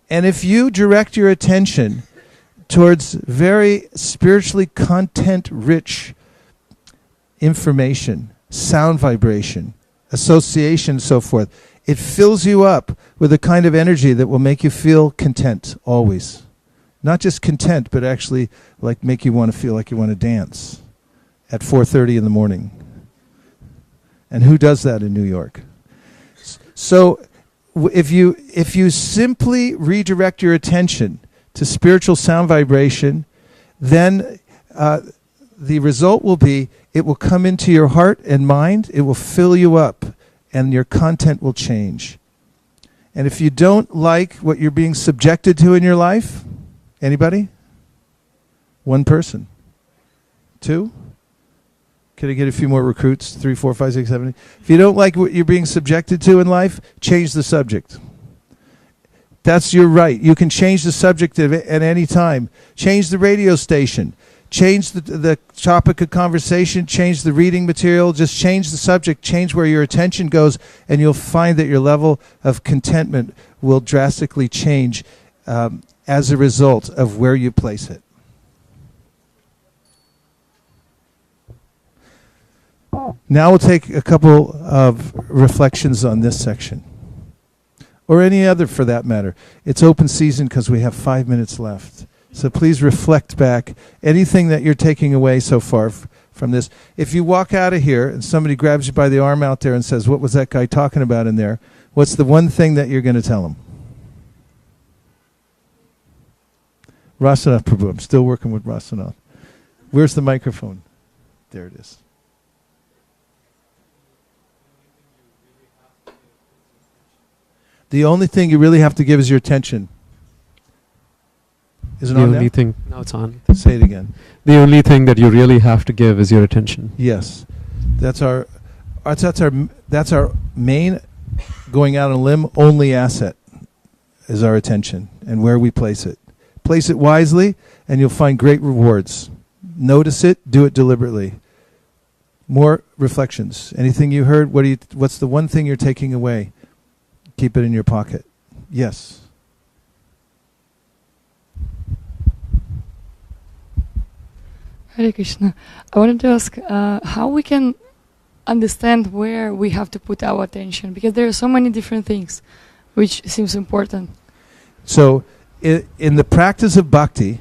And if you direct your attention towards very spiritually content-rich information, sound vibration, association, and so forth, it fills you up with a kind of energy that will make you feel content always. Not just content, but actually like make you want to feel like you want to dance at 4:30 in the morning. And who does that in New York? So if you simply redirect your attention to spiritual sound vibration, then the result will be it will come into your heart and mind, it will fill you up, and your content will change. And if you don't like what you're being subjected to in your life, anybody? One person? Two? Can I get a few more recruits? 3, 4, 5, 6, 7, 8. If you don't like what you're being subjected to in life, change the subject. That's your right. You can change the subject at any time. Change the radio station. Change the topic of conversation. Change the reading material. Just change the subject. Change where your attention goes, and you'll find that your level of contentment will drastically change as a result of where you place it. Now we'll take a couple of reflections on this section. Or any other for that matter. It's open season because we have 5 minutes left. So please reflect back anything that you're taking away so far from this. If you walk out of here and somebody grabs you by the arm out there and says, what was that guy talking about in there? What's the one thing that you're going to tell him? Rasanath Prabhu. I'm still working with Rasanath. Where's the microphone? There it is. The only thing you really have to give is your attention. Is it on now? The only thing... Now it's on. Say it again. The only thing that you really have to give is your attention. Yes. That's our main, going out on a limb, only asset is our attention and where we place it. Place it wisely, and you'll find great rewards. Notice it, do it deliberately. More reflections. Anything you heard? What's the one thing you're taking away? Keep it in your pocket. Yes. Hare Krishna. I wanted to ask how we can understand where we have to put our attention, because there are so many different things which seems important. So in the practice of bhakti,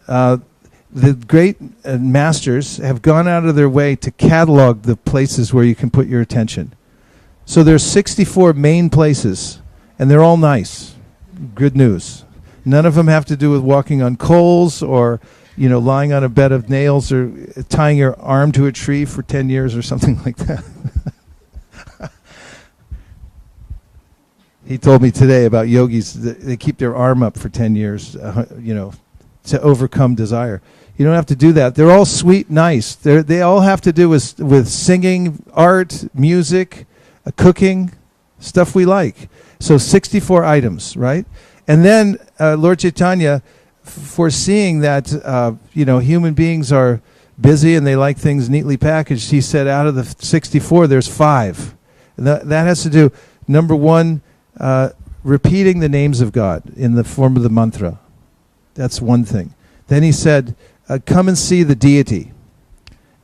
the great masters have gone out of their way to catalog the places where you can put your attention. So there's 64 main places, and they're all nice. Good news. None of them have to do with walking on coals or lying on a bed of nails or tying your arm to a tree for 10 years or something like that. He told me today about yogis, they keep their arm up for 10 years, to overcome desire. You don't have to do that. They're all sweet, nice. They all have to do with singing, art, music, cooking, stuff we like. So 64 items, right? And then Lord Chaitanya, foreseeing that human beings are busy and they like things neatly packaged, he said out of the 64 there's 5. And that has to do, number 1, repeating the names of God in the form of the mantra. That's one thing. Then he said, come and see the deity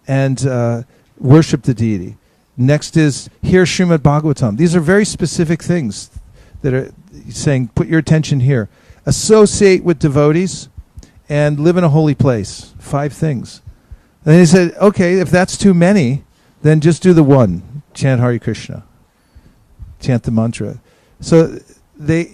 and worship the deity. Next is hear Srimad Bhagavatam. These are very specific things that are saying put your attention here. Associate with devotees and live in a holy place. 5 things. And then he said, okay, if that's too many, then just do the one. Chant Hare Krishna. Chant the mantra. So the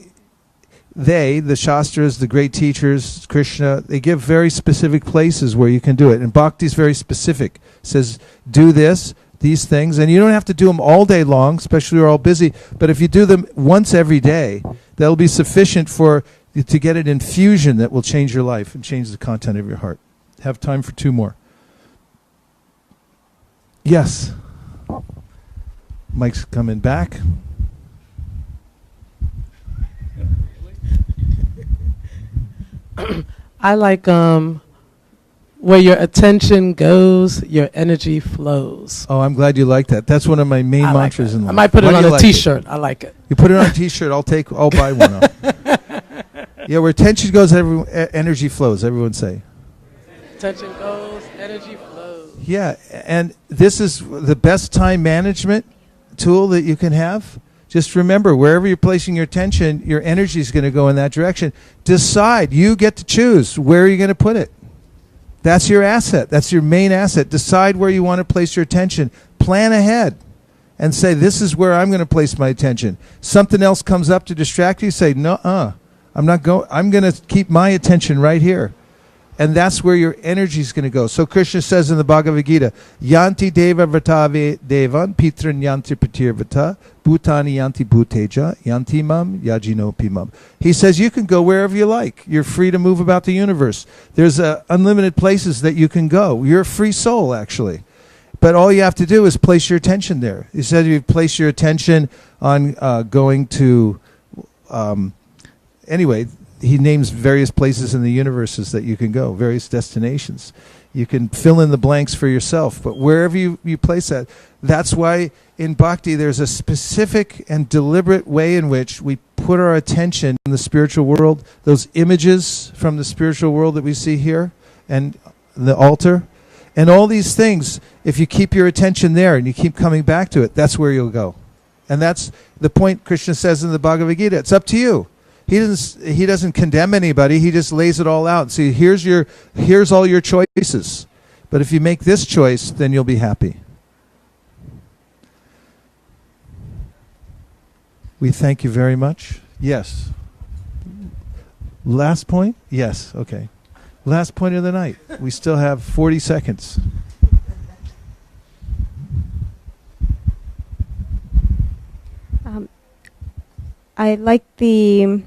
Shastras, the great teachers, Krishna, they give very specific places where you can do it. And Bhakti is very specific. It says, do this, these things. And you don't have to do them all day long, especially if you're all busy. But if you do them once every day, that'll be sufficient to get an infusion that will change your life and change the content of your heart. Have time for 2 more. Yes. Mike's coming back. I like where your attention goes, your energy flows. Oh, I'm glad you like that. That's one of my main mantras in life. I might put it on a T-shirt. I like it. You put it on a T-shirt. I'll buy one. Yeah, where attention goes, energy flows. Everyone say. Attention goes, energy flows. Yeah, and this is the best time management tool that you can have. Just remember, wherever you're placing your attention, your energy is going to go in that direction. Decide. You get to choose where you're going to put it. That's your asset. That's your main asset. Decide where you want to place your attention. Plan ahead and say, this is where I'm going to place my attention. Something else comes up to distract you, say, no, I'm not going. I'm going to keep my attention right here. And that's where your energy is going to go. So Krishna says in the Bhagavad-Gita, Yanti deva vatave devan pitran yanti patir vata bhutani yanti bhuteja yanti mam yajino pimam. He says you can go wherever you like. You're free to move about the universe. There's unlimited places that you can go. You're a free soul, actually. But all you have to do is place your attention there. He said you place your attention on going to... anyway... He names various places in the universes that you can go, various destinations. You can fill in the blanks for yourself, but wherever you place that, that's why in Bhakti there's a specific and deliberate way in which we put our attention in the spiritual world, those images from the spiritual world that we see here, and the altar, and all these things, if you keep your attention there and you keep coming back to it, that's where you'll go. And that's the point Krishna says in the Bhagavad-Gita. It's up to you. He doesn't condemn anybody. He just lays it all out. See, here's all your choices. But if you make this choice, then you'll be happy. We thank you very much. Yes. Last point? Yes. Okay. Last point of the night. We still have 40 seconds. I like the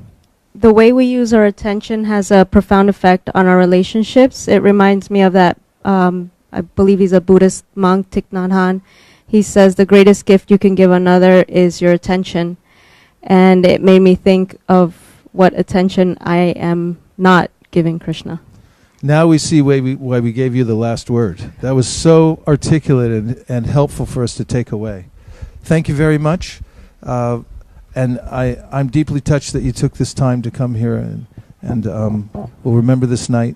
way we use our attention has a profound effect on our relationships. It reminds me of that, I believe he's a Buddhist monk, Thich Nhat Hanh. He says the greatest gift you can give another is your attention. And it made me think of what attention I am not giving Krishna. Now we see why we gave you the last word. That was so articulate and helpful for us to take away. Thank you very much. And I'm deeply touched that you took this time to come here, and we'll remember this night.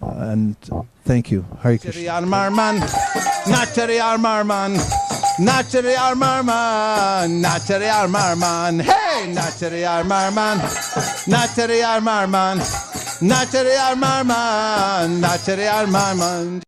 And thank you. Hare Krishna. Nachari Armarman, Nachari Armarman, Nachari Armarman, hey, Nachari Armarman, Nachari Armarman, Nachari Armarman, Nachari Armarman.